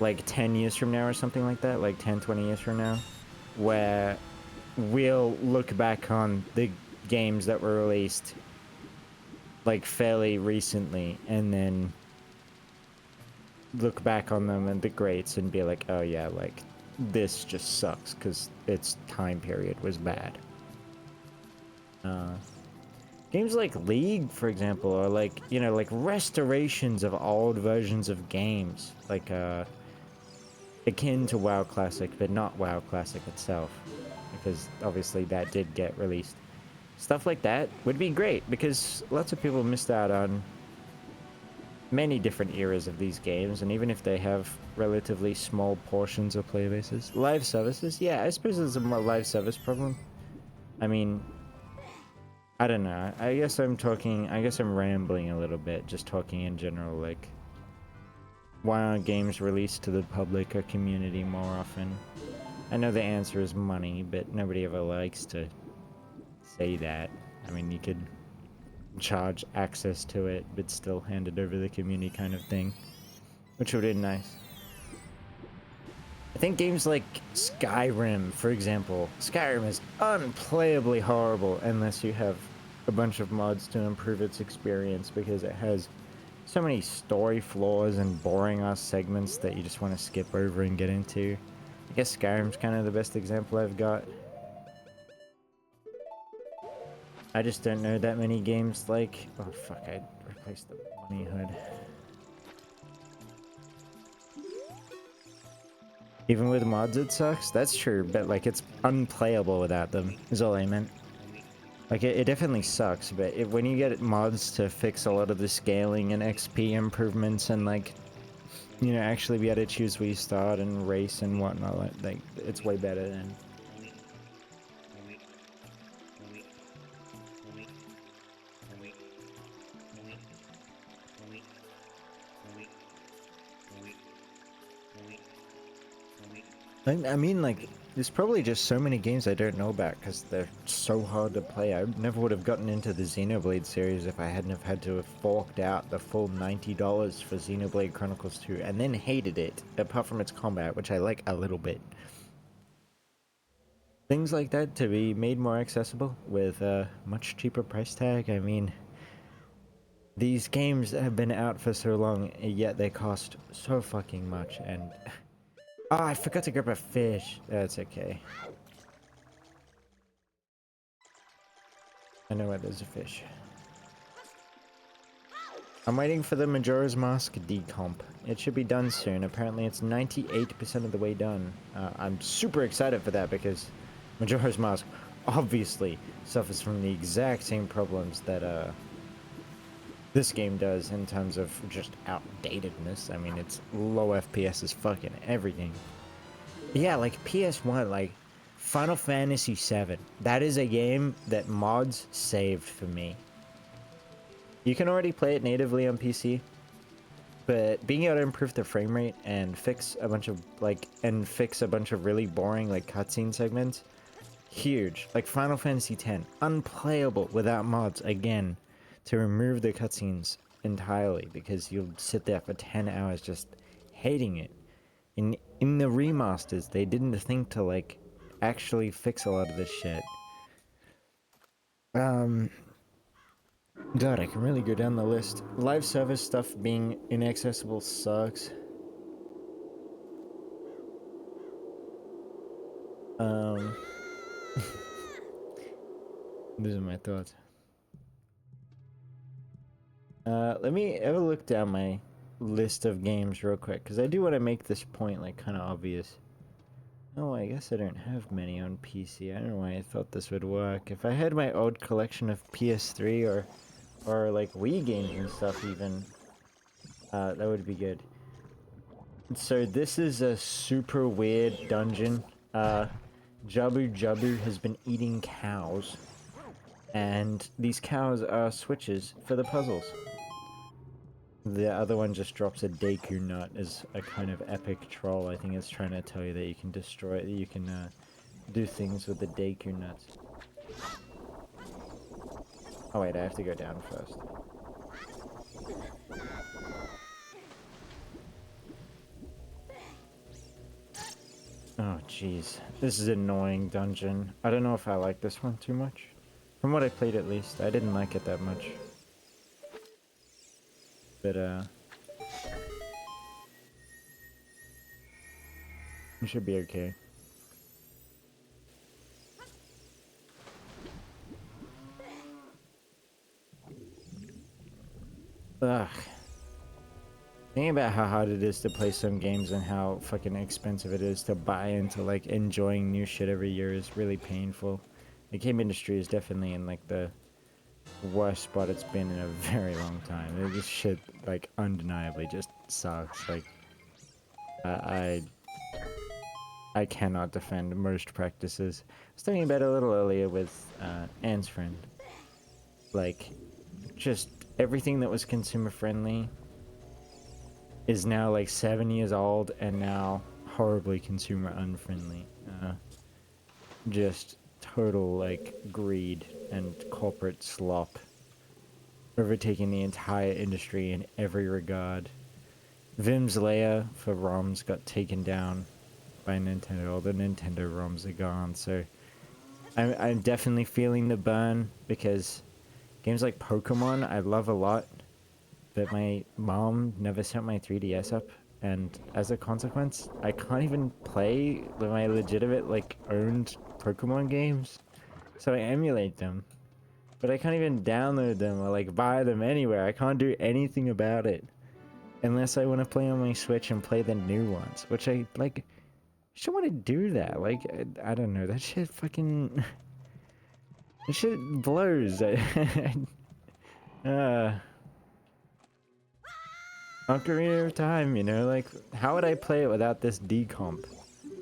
like, 10 years from now or something like that, like 10, 20 years from now, where we'll look back on the games that were released, like, fairly recently, and then look back on them and the greats and be like, oh yeah, like, this just sucks because its time period was bad. Games like League, for example, are like, you know, like restorations of old versions of games. Like, akin to WoW Classic, but not WoW Classic itself. Because, obviously, that did get released. Stuff like that would be great, because lots of people missed out on many different eras of these games, and even if they have relatively small portions of player bases. Live services? Yeah, I suppose there's a more live service problem. I mean, I don't know. I guess I'm rambling a little bit, just talking in general, like, why aren't games released to the public or community more often? I know the answer is money, but nobody ever likes to say that. I mean, you could charge access to it, but still hand it over to the community kind of thing, which would be nice. I think games like Skyrim, for example. Skyrim is unplayably horrible unless you have a bunch of mods to improve its experience, because it has so many story flaws and boring ass segments that you just want to skip over and get into. I guess Skyrim's kind of the best example I've got. I just don't know that many games like... Oh fuck, I replaced the bunny hood. Even with mods it sucks? That's true, but like it's unplayable without them, is all I meant. Like it definitely sucks, but when you get mods to fix a lot of the scaling and XP improvements and like, you know, actually be able to choose where you start and race and whatnot, like it's way better than... I mean, like, there's probably just so many games I don't know about because they're so hard to play. I never would have gotten into the Xenoblade series if I hadn't have had to have forked out the full $90 for Xenoblade Chronicles 2 and then hated it, apart from its combat, which I like a little bit. Things like that to be made more accessible with a much cheaper price tag. I mean, these games have been out for so long, yet they cost so fucking much, and... Oh, I forgot to grab a fish. That's okay. I know where there's a fish. I'm waiting for the Majora's Mask decomp. It should be done soon. Apparently it's 98% of the way done. I'm super excited for that because Majora's Mask obviously suffers from the exact same problems that this game does in terms of just outdatedness. I mean, it's low FPS as fucking everything. Yeah, like PS1, like Final Fantasy VII. That is a game that mods saved for me. You can already play it natively on PC, but being able to improve the frame rate and fix a bunch of really boring like cutscene segments, huge. Like Final Fantasy X, unplayable without mods again, to remove the cutscenes entirely because you'll sit there for 10 hours just hating it. In the remasters, they didn't think to like actually fix a lot of this shit. God, I can really go down the list. Live service stuff being inaccessible sucks. These are my thoughts. Let me have a look down my list of games real quick, because I do want to make this point, like, kind of obvious. Oh, I guess I don't have many on PC. I don't know why I thought this would work. If I had my old collection of PS3 or like, Wii games and stuff even, that would be good. So this is a super weird dungeon. Jabu Jabu has been eating cows. And these cows are switches for the puzzles. The other one just drops a Deku nut as a kind of epic troll. I think it's trying to tell you that you can destroy it, you can do things with the Deku nuts. Oh wait, I have to go down first. Oh jeez, this is an annoying dungeon. I don't know if I like this one too much. From what I played at least, I didn't like it that much. But it should be okay. Ugh. Thinking about how hard it is to play some games and how fucking expensive it is to buy into like enjoying new shit every year is really painful. The game industry is definitely in like the worst spot it's been in a very long time. This shit like undeniably just sucks. Like I cannot defend most practices. I was talking about it a little earlier with Anne's friend. Like just everything that was consumer friendly is now like 7 years old and now horribly consumer unfriendly. Just total like greed and corporate slop overtaking the entire industry in every regard. Vim's layer for ROMs got taken down by Nintendo. All the Nintendo ROMs are gone, so I'm definitely feeling the burn because games like Pokemon I love a lot, but my mom never set my 3DS up, and as a consequence, I can't even play my legitimate, like, owned Pokemon games. So I emulate them. But I can't even download them or like buy them anywhere. I can't do anything about it. Unless I want to play on my Switch and play the new ones. Which I, like, just don't want to do that. Like, I don't know. That shit fucking... That shit blows. Ocarina of Time, you know? Like, how would I play it without this decomp?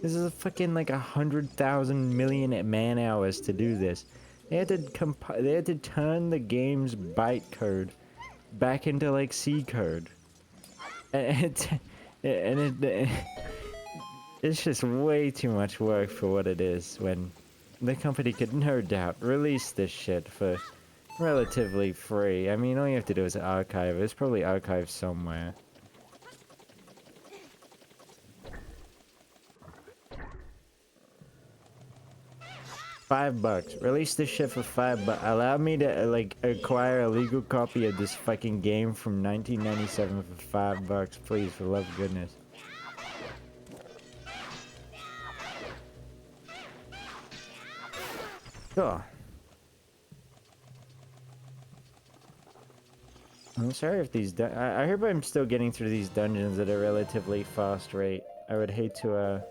This is a fucking, like, 100,000 million man-hours to do this. They had to turn the game's bytecode back into, like, C code. And it's just way too much work for what it is when the company could no doubt release this shit for relatively free. I mean, all you have to do is archive it. It's probably archived somewhere. $5. Release this shit for $5. Allow me to like acquire a legal copy of this fucking game from 1997 for $5, please, for love of goodness. Sure. I'm sorry if these I hope I'm still getting through these dungeons at a relatively fast rate. I would hate to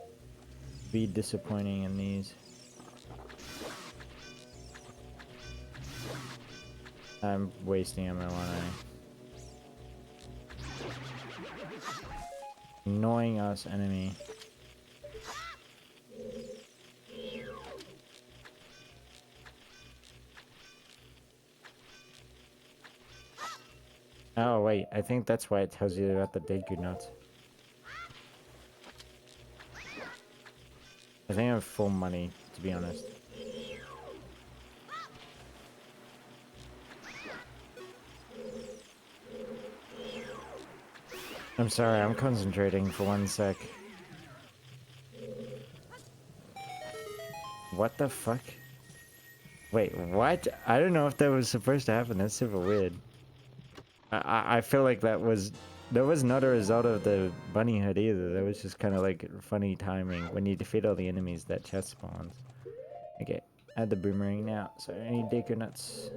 be disappointing in these. I'm wasting ammo, aren't I? Annoying us enemy. Oh wait, I think that's why it tells you about the Deku nuts. I think I have full money, to be honest. I'm sorry, I'm concentrating for 1 sec. What the fuck? Wait, what? I don't know if that was supposed to happen. That's super weird. I feel like that was not a result of the bunny hood either. That was just kind of like funny timing. When you defeat all the enemies, that chest spawns. Okay, add the boomerang now. So I need Deku nuts.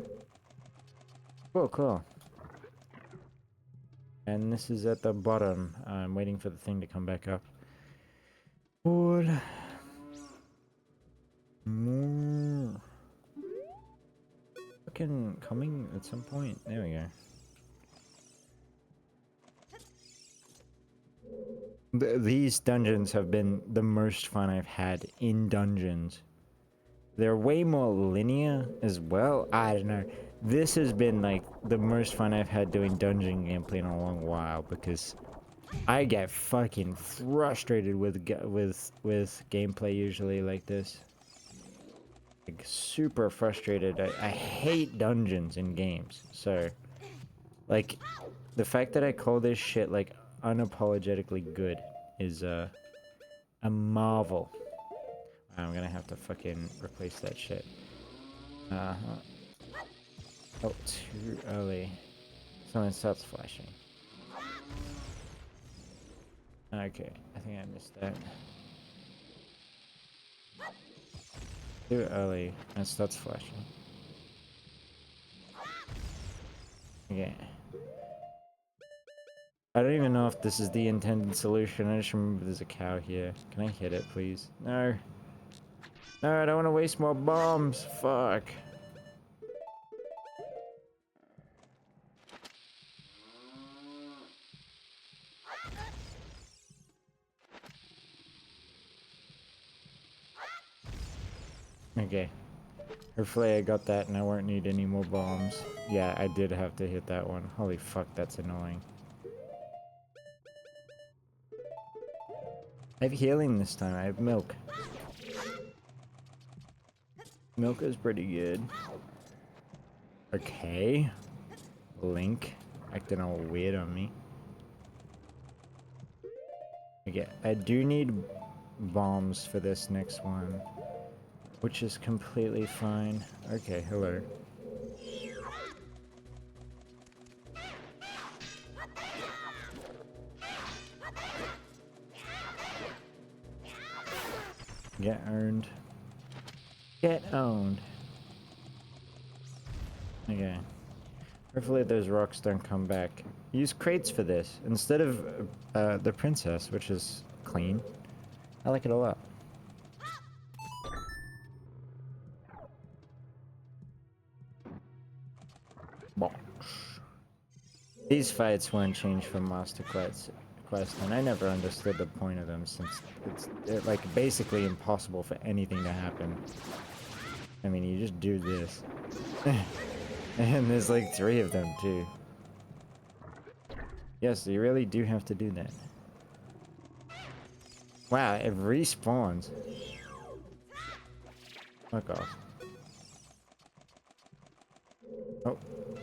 Cool, cool. And this is at the bottom. I'm waiting for the thing to come back up. Cool. More. Fucking coming at some point. There we go. These dungeons have been the most fun I've had in dungeons. They're way more linear as well. I don't know. This has been like the most fun I've had doing dungeon gameplay in a long while because I get fucking frustrated with gameplay usually like this. Like super frustrated. I hate dungeons in games. So like the fact that I call this shit like unapologetically good is a marvel. I'm gonna have to fucking replace that shit. Oh, too early. Someone starts flashing. Okay, I think I missed that. Too early. It starts flashing. Okay. I don't even know if this is the intended solution. I just remember there's a cow here. Can I hit it, please? No. No, I don't want to waste more bombs. Fuck. Okay. Hopefully I got that and I won't need any more bombs. Yeah, I did have to hit that one. Holy fuck, that's annoying. I have healing this time. I have milk. Milk is pretty good. Okay. Link acting all weird on me. Okay, I do need bombs for this next one, which is completely fine. Okay, hello. Get owned. Get owned. Okay. Hopefully those rocks don't come back. Use crates for this instead of the princess, which is clean. I like it a lot. Box. These fights weren't changed from Master Quest, and I never understood the point of them since they're like basically impossible for anything to happen. I mean, you just do this. And there's like 3 of them too. Yes, you really do have to do that. Wow, it respawns. Fuck off. Oh,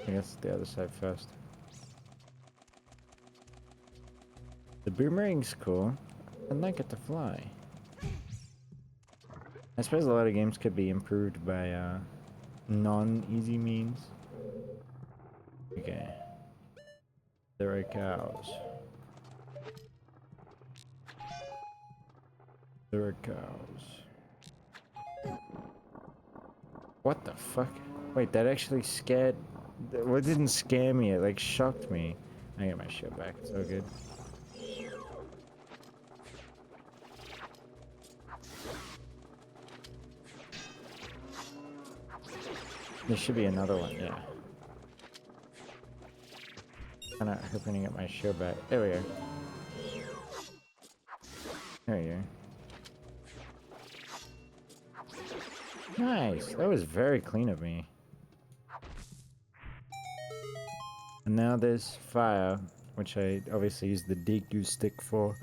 I guess the other side first. The boomerang's cool. I'd like it to fly. I suppose a lot of games could be improved by non-easy means. Okay. There are cows. There are cows. What the fuck? Wait, that actually scared... What didn't scare me? It like shocked me. I get my shit back. It's all good. There should be another one, yeah. I'm not hoping to get my shield back. There we go. There we go. Nice! That was very clean of me. And now there's fire, which I obviously use the Deku stick for.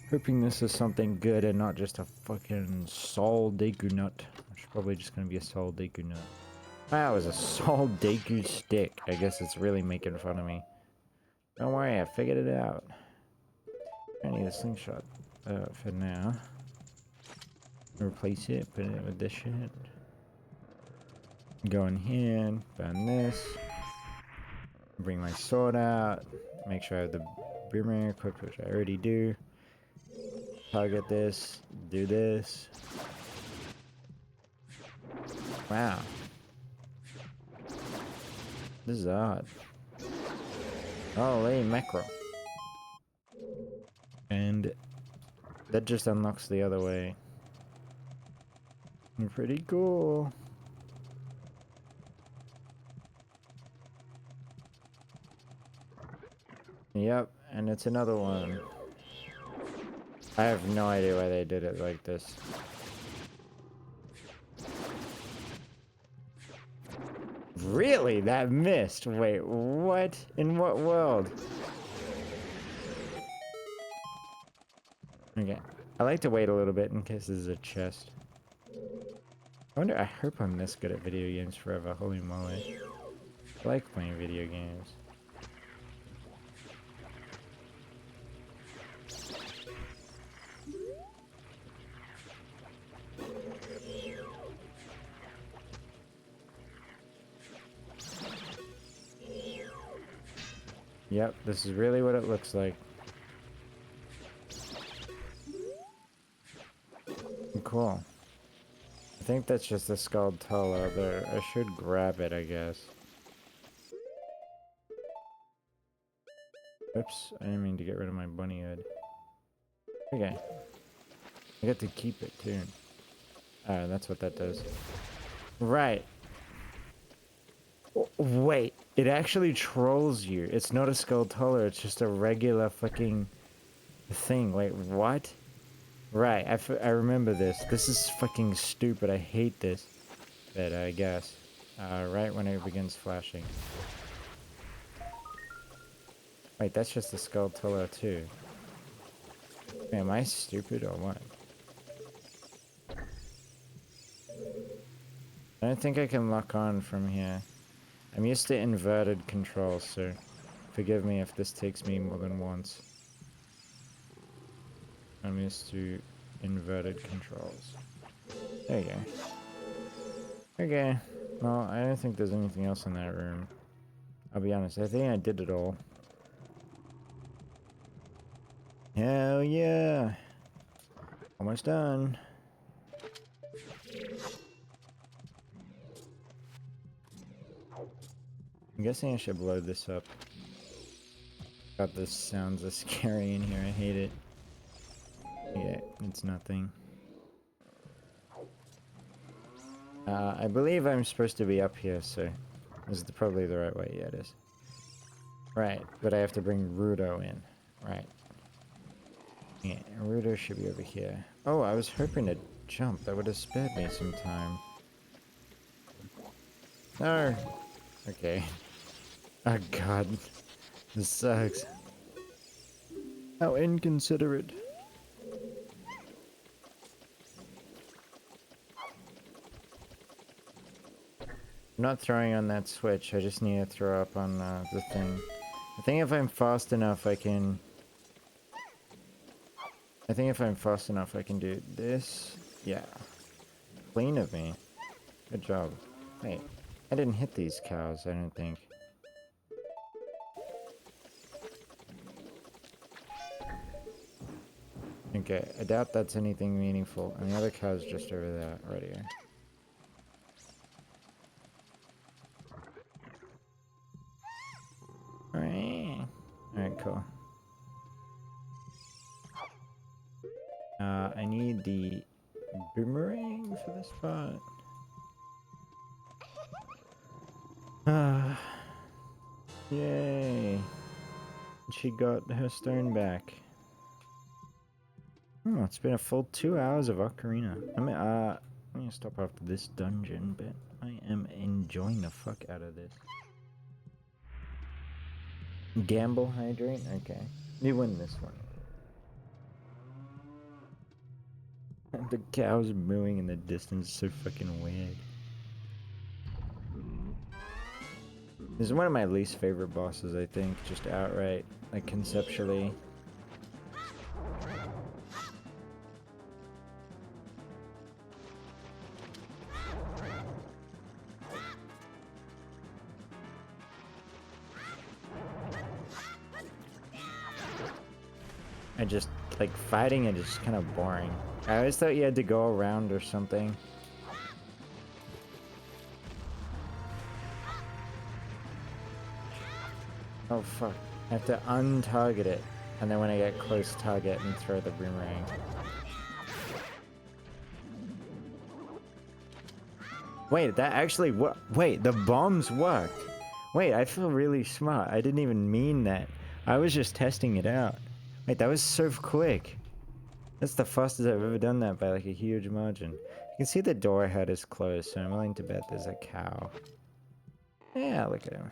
Hoping this is something good and not just a fucking soul Deku nut. Which is probably just gonna be a soul Deku nut. Wow, it was a soul Deku stick. I guess it's really making fun of me. Don't worry, I figured it out. I need a slingshot for now. Replace it, put it with this shit. Go in here, burn this. Bring my sword out. Make sure I have the boomerang equipped, which I already do. Target this, do this. Wow. This is odd. Holy macro. And that just unlocks the other way. Pretty cool. Yep, and it's another one. I have no idea why they did it like this. Really? That missed? Wait, what? In what world? Okay. I like to wait a little bit in case there's a chest. I hope I'm this good at video games forever. Holy moly. I like playing video games. Yep, this is really what it looks like. Cool. I think that's just a skulled taller there. I should grab it, I guess. Oops, I didn't mean to get rid of my bunny hood. Okay. I get to keep it too. Oh, that's what that does. Right. Wait, it actually trolls you. It's not a skull taller, it's just a regular fucking thing. Wait, what? Right, I remember this. This is fucking stupid. I hate this. But I guess. Right when it begins flashing. Wait, that's just a skull taller too. Wait, am I stupid or what? I don't think I can lock on from here. I'm used to inverted controls, so forgive me if this takes me more than once. I'm used to inverted controls. There you go. Okay. Well, I don't think there's anything else in that room. I'll be honest, I think I did it all. Hell yeah! Almost done. I'm guessing I should blow this up. God, this sounds so scary in here. I hate it. Yeah, it's nothing. I believe I'm supposed to be up here, so this is probably the right way. Yeah, it is. Right, but I have to bring Rudo in. Right. Yeah, Rudo should be over here. Oh, I was hoping to jump. That would have spared me some time. No! Okay. Oh god. This sucks. How inconsiderate. I'm not throwing on that switch, I just need to throw up on the thing. I think if I'm fast enough I can... I think if I'm fast enough I can do this. Yeah. Clean of me. Good job. Wait, I didn't hit these cows, I don't think. Okay, I doubt that's anything meaningful. And the other cow's just over there, right here. Alright, cool. I need the boomerang for this part. Yay. She got her stone back. Oh, it's been a full 2 hours of Ocarina. I'm gonna stop after this dungeon, but I am enjoying the fuck out of this. Gamble hydrate? Okay. You win this one. The cows mooing in the distance is so fucking weird. This is one of my least favorite bosses, I think, just outright, like conceptually. I just, like, fighting it is kind of boring. I always thought you had to go around or something. Oh fuck. I have to untarget it. And then when I get close, target and throw the boomerang. Wait, that actually wait, the bombs worked. Wait, I feel really smart. I didn't even mean that. I was just testing it out. Wait, that was so quick. That's the fastest I've ever done that by like a huge margin. You can see the door head is closed, so I'm willing to bet there's a cow. Yeah, look at him.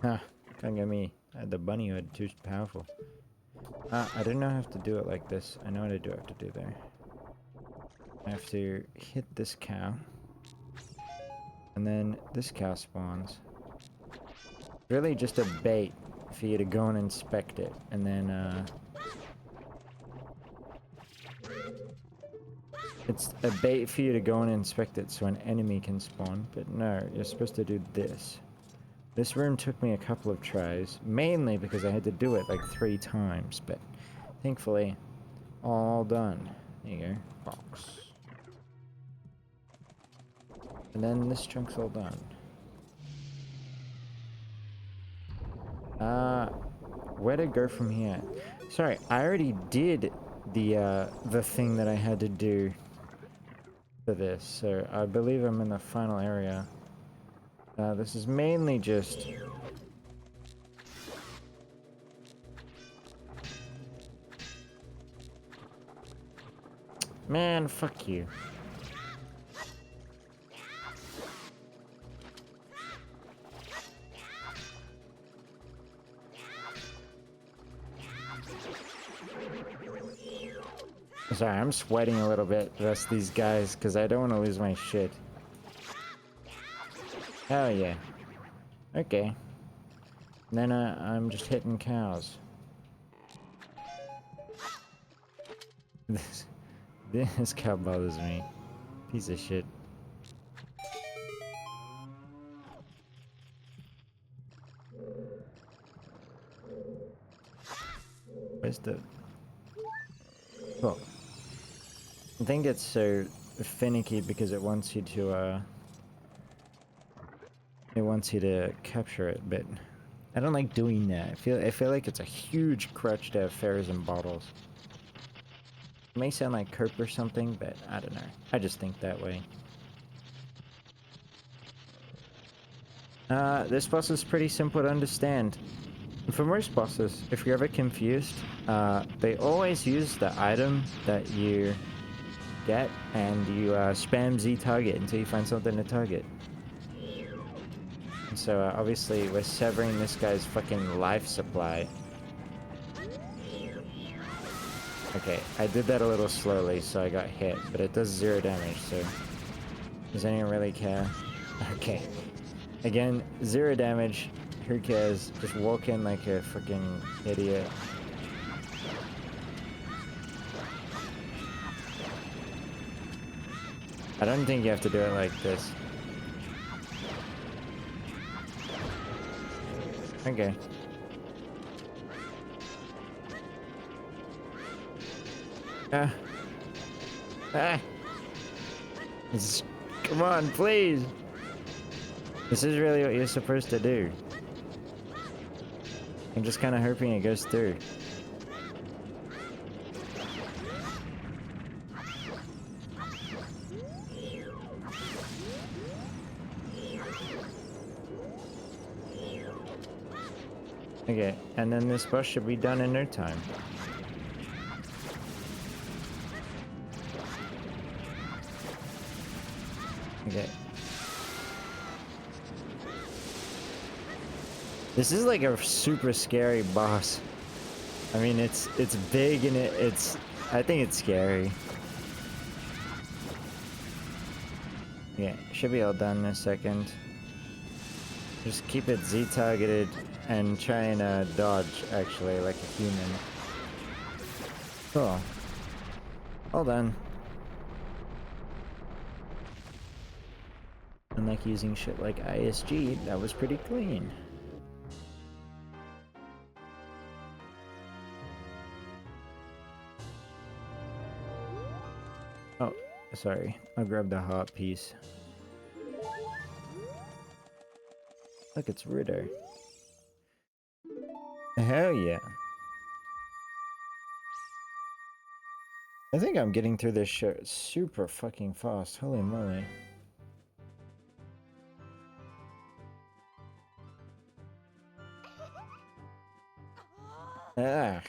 Huh, can't get me. The bunny hood, too powerful. I don't know how to do it like this. I know what I do have to do there. I have to hit this cow. And then this cow spawns. Really just a bait for you to go and inspect it. And then, it's a bait for you to go and inspect it so an enemy can spawn. But no, you're supposed to do this. This room took me a couple of tries, mainly because I had to do it like 3 times, but thankfully, all done. There you go, box. And then this chunk's all done. Where to go from here? Sorry, I already did the thing that I had to do for this, so I believe I'm in the final area. This is mainly just... Man, fuck you. Sorry, I'm sweating a little bit, the rest of these guys, because I don't want to lose my shit. Hell yeah. Okay. And then I'm just hitting cows. This cow bothers me. Piece of shit. Where's the... Oh. I think it's so finicky because it wants you to capture it, but I don't like doing that. I feel like it's a huge crutch to have ferries and bottles. It may sound like Kerp or something, but I don't know. I just think that way. This boss is pretty simple to understand. For most bosses, if you're ever confused, they always use the item that you get, and you spam Z target until you find something to target. And so obviously we're severing this guy's fucking life supply. Okay, I did that a little slowly, so I got hit, but it does 0 damage, so does anyone really care? Okay. Again, 0 damage. Who cares? Just walk in like a freaking idiot. I don't think you have to do it like this. Okay. Ah! Come on, please! This is really what you're supposed to do. I'm just kind of hoping it goes through. Okay, and then this boss should be done in no time. Okay. This is like a super scary boss. I mean, it's big and I think it's scary. Yeah, should be all done in a second. Just keep it Z targeted and try and dodge actually like a human. Cool. All done. Unlike using shit like ISG, that was pretty clean. Oh, sorry. I'll grab the heart piece. Look, it's Ritter. Hell yeah. I think I'm getting through this shit super fucking fast. Holy moly. Ah.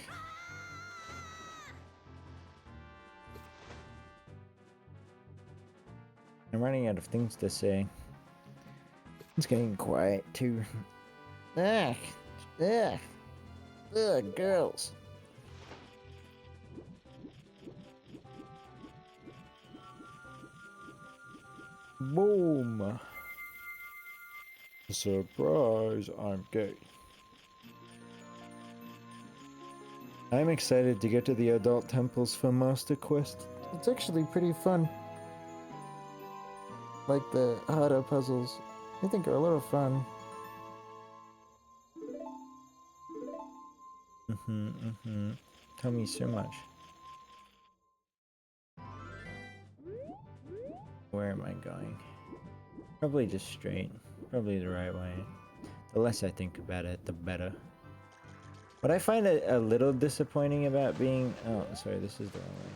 I'm running out of things to say. It's getting quiet too. Ah. Ah. Ugh, girls. Boom. Surprise, I'm gay. I'm excited to get to the adult temples for Master Quest. It's actually pretty fun. Like the harder puzzles, I think are a lot of fun. Tell me so much. Where am I going? Probably just straight. Probably the right way. The less I think about it, the better. What I find a little disappointing about being... Oh, sorry, this is the wrong way.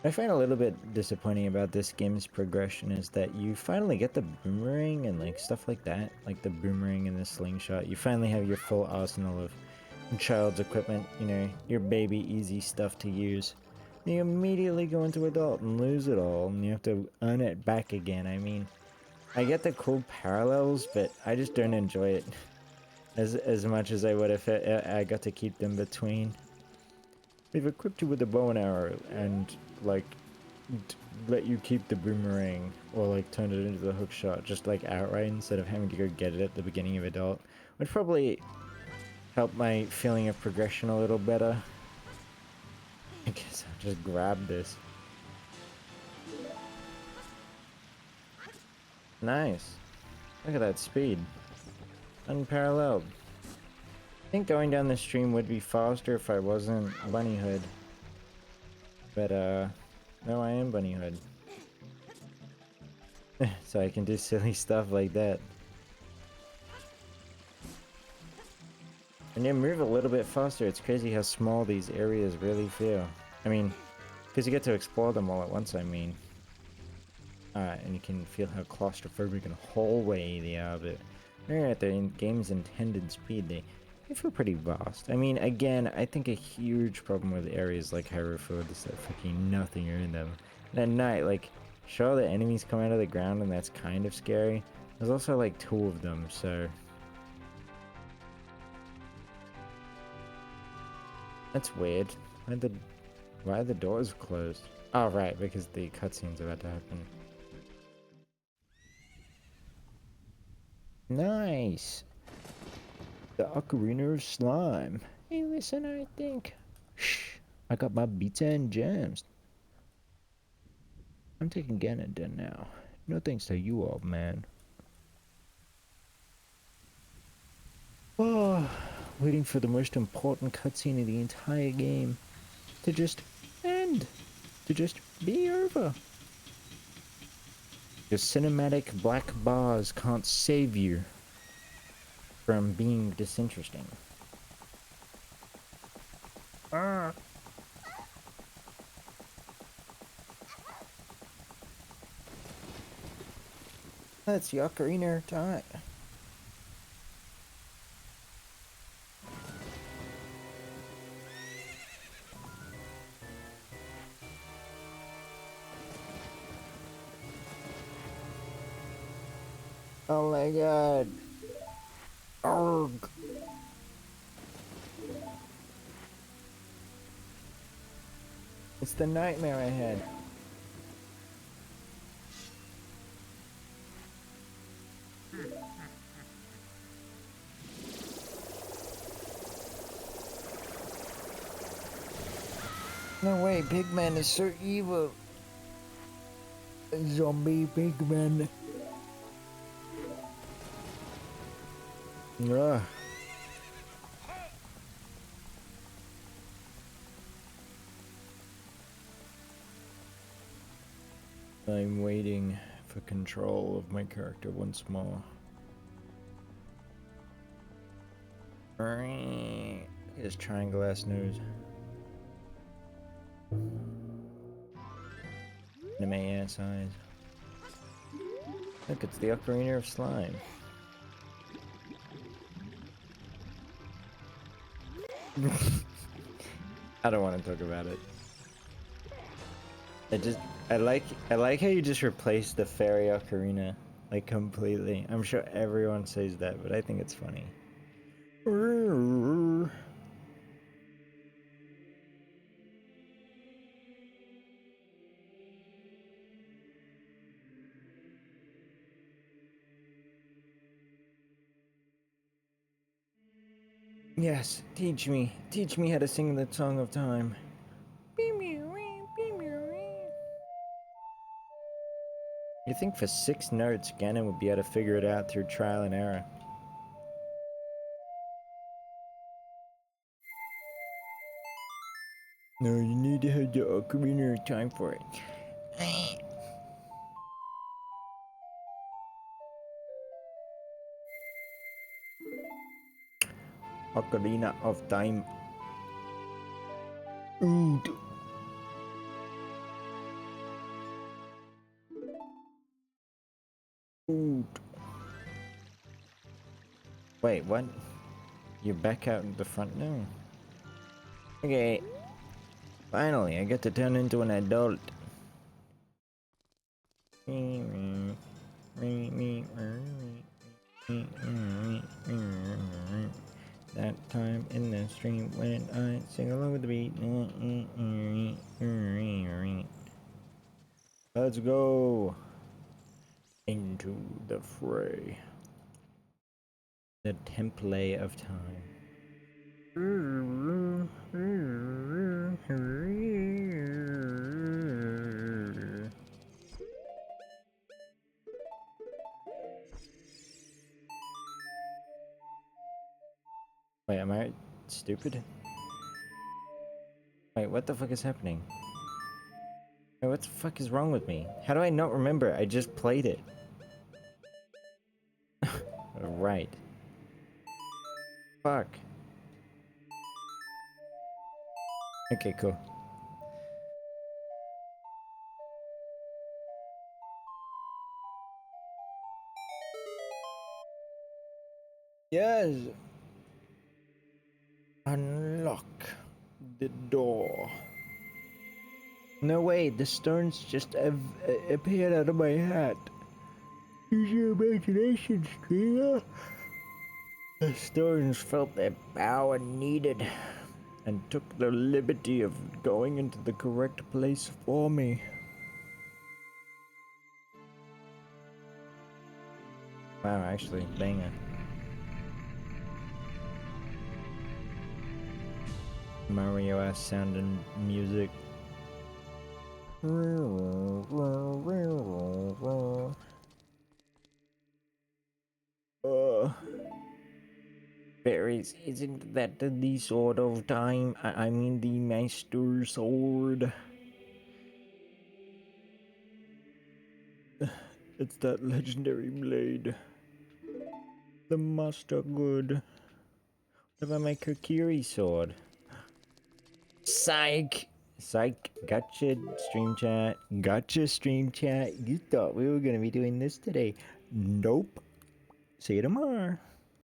What I find a little bit disappointing about this game's progression is that you finally get the boomerang and like stuff like that. Like the boomerang and the slingshot. You finally have your full arsenal of child's equipment, you know, your baby easy stuff to use. You immediately go into adult and lose it all, and you have to earn it back again. I mean, I get the cool parallels, but I just don't enjoy it as much as I would if I got to keep them between. We've equipped you with a bow and arrow, and like let you keep the boomerang, or like turn it into the hook shot, just like outright instead of having to go get it at the beginning of adult. Would probably help my feeling of progression a little better. I guess I'll just grab this. Nice. Look at that speed. Unparalleled. I think going down the stream would be faster if I wasn't Bunnyhood. But, no, I am Bunnyhood. So I can do silly stuff like that. And you move a little bit faster. It's crazy how small these areas really feel. I mean, because you get to explore them all at once, I mean. And you can feel how claustrophobic and hallway they are, but they're at the game's intended speed. They feel pretty vast. I mean, again, I think a huge problem with areas like Hyrule is that fucking nothing are in them. And at night, like, sure, the enemies come out of the ground and that's kind of scary. There's also like 2 of them, so... That's weird. Why are the doors closed? Oh, right, because the cutscene's about to happen. Nice! The Ocarina of Slime. Hey, listen, I think. Shh, I got my pizza and jams. I'm taking Ganondorf now. No thanks to you, old man. Oh, waiting for the most important cutscene of the entire game to just end. To just be over. The cinematic black bars can't save you from being disinteresting. Ah. That's the Ocarina of Time. Oh my god. Arrgh. It's the nightmare I had. No way, Pigman is so evil. Zombie Pigman. Ugh. I'm waiting for control of my character once more. His triangle ass nose. Anime ass eyes. Look, it's the Ocarina of Slime. I don't want to talk about it. I like how you just replaced the fairy ocarina, like, completely. I'm sure everyone says that, but I think it's funny. Yes, teach me how to sing the Song of Time. You think for 6 notes, Ganon would be able to figure it out through trial and error? No, you need to have the Ocarina of Time for it. Ocarina of Time. Ood. Ood. Wait, what? You're back out in the front now? Okay. Finally, I get to turn into an adult. That time in the stream when I sing along with the beat. Let's go into the fray. The template of time. Wait, am I stupid? Wait, what the fuck is happening? What the fuck is wrong with me? How do I not remember? I just played it. Right. Fuck. Okay, cool. Yes. Unlock the door. No way, the stones just appeared out of my hat. Use your imagination, Streamer. The stones felt their power needed and took the liberty of going into the correct place for me. Wow, actually, banger. Mario ass sound and music. Berries, isn't that the sword of time? I mean the master sword. It's that legendary blade. The master good. What about my Kokiri sword? Psych! Psych, gotcha stream chat. Gotcha stream chat. You thought we were gonna be doing this today. Nope. See you tomorrow.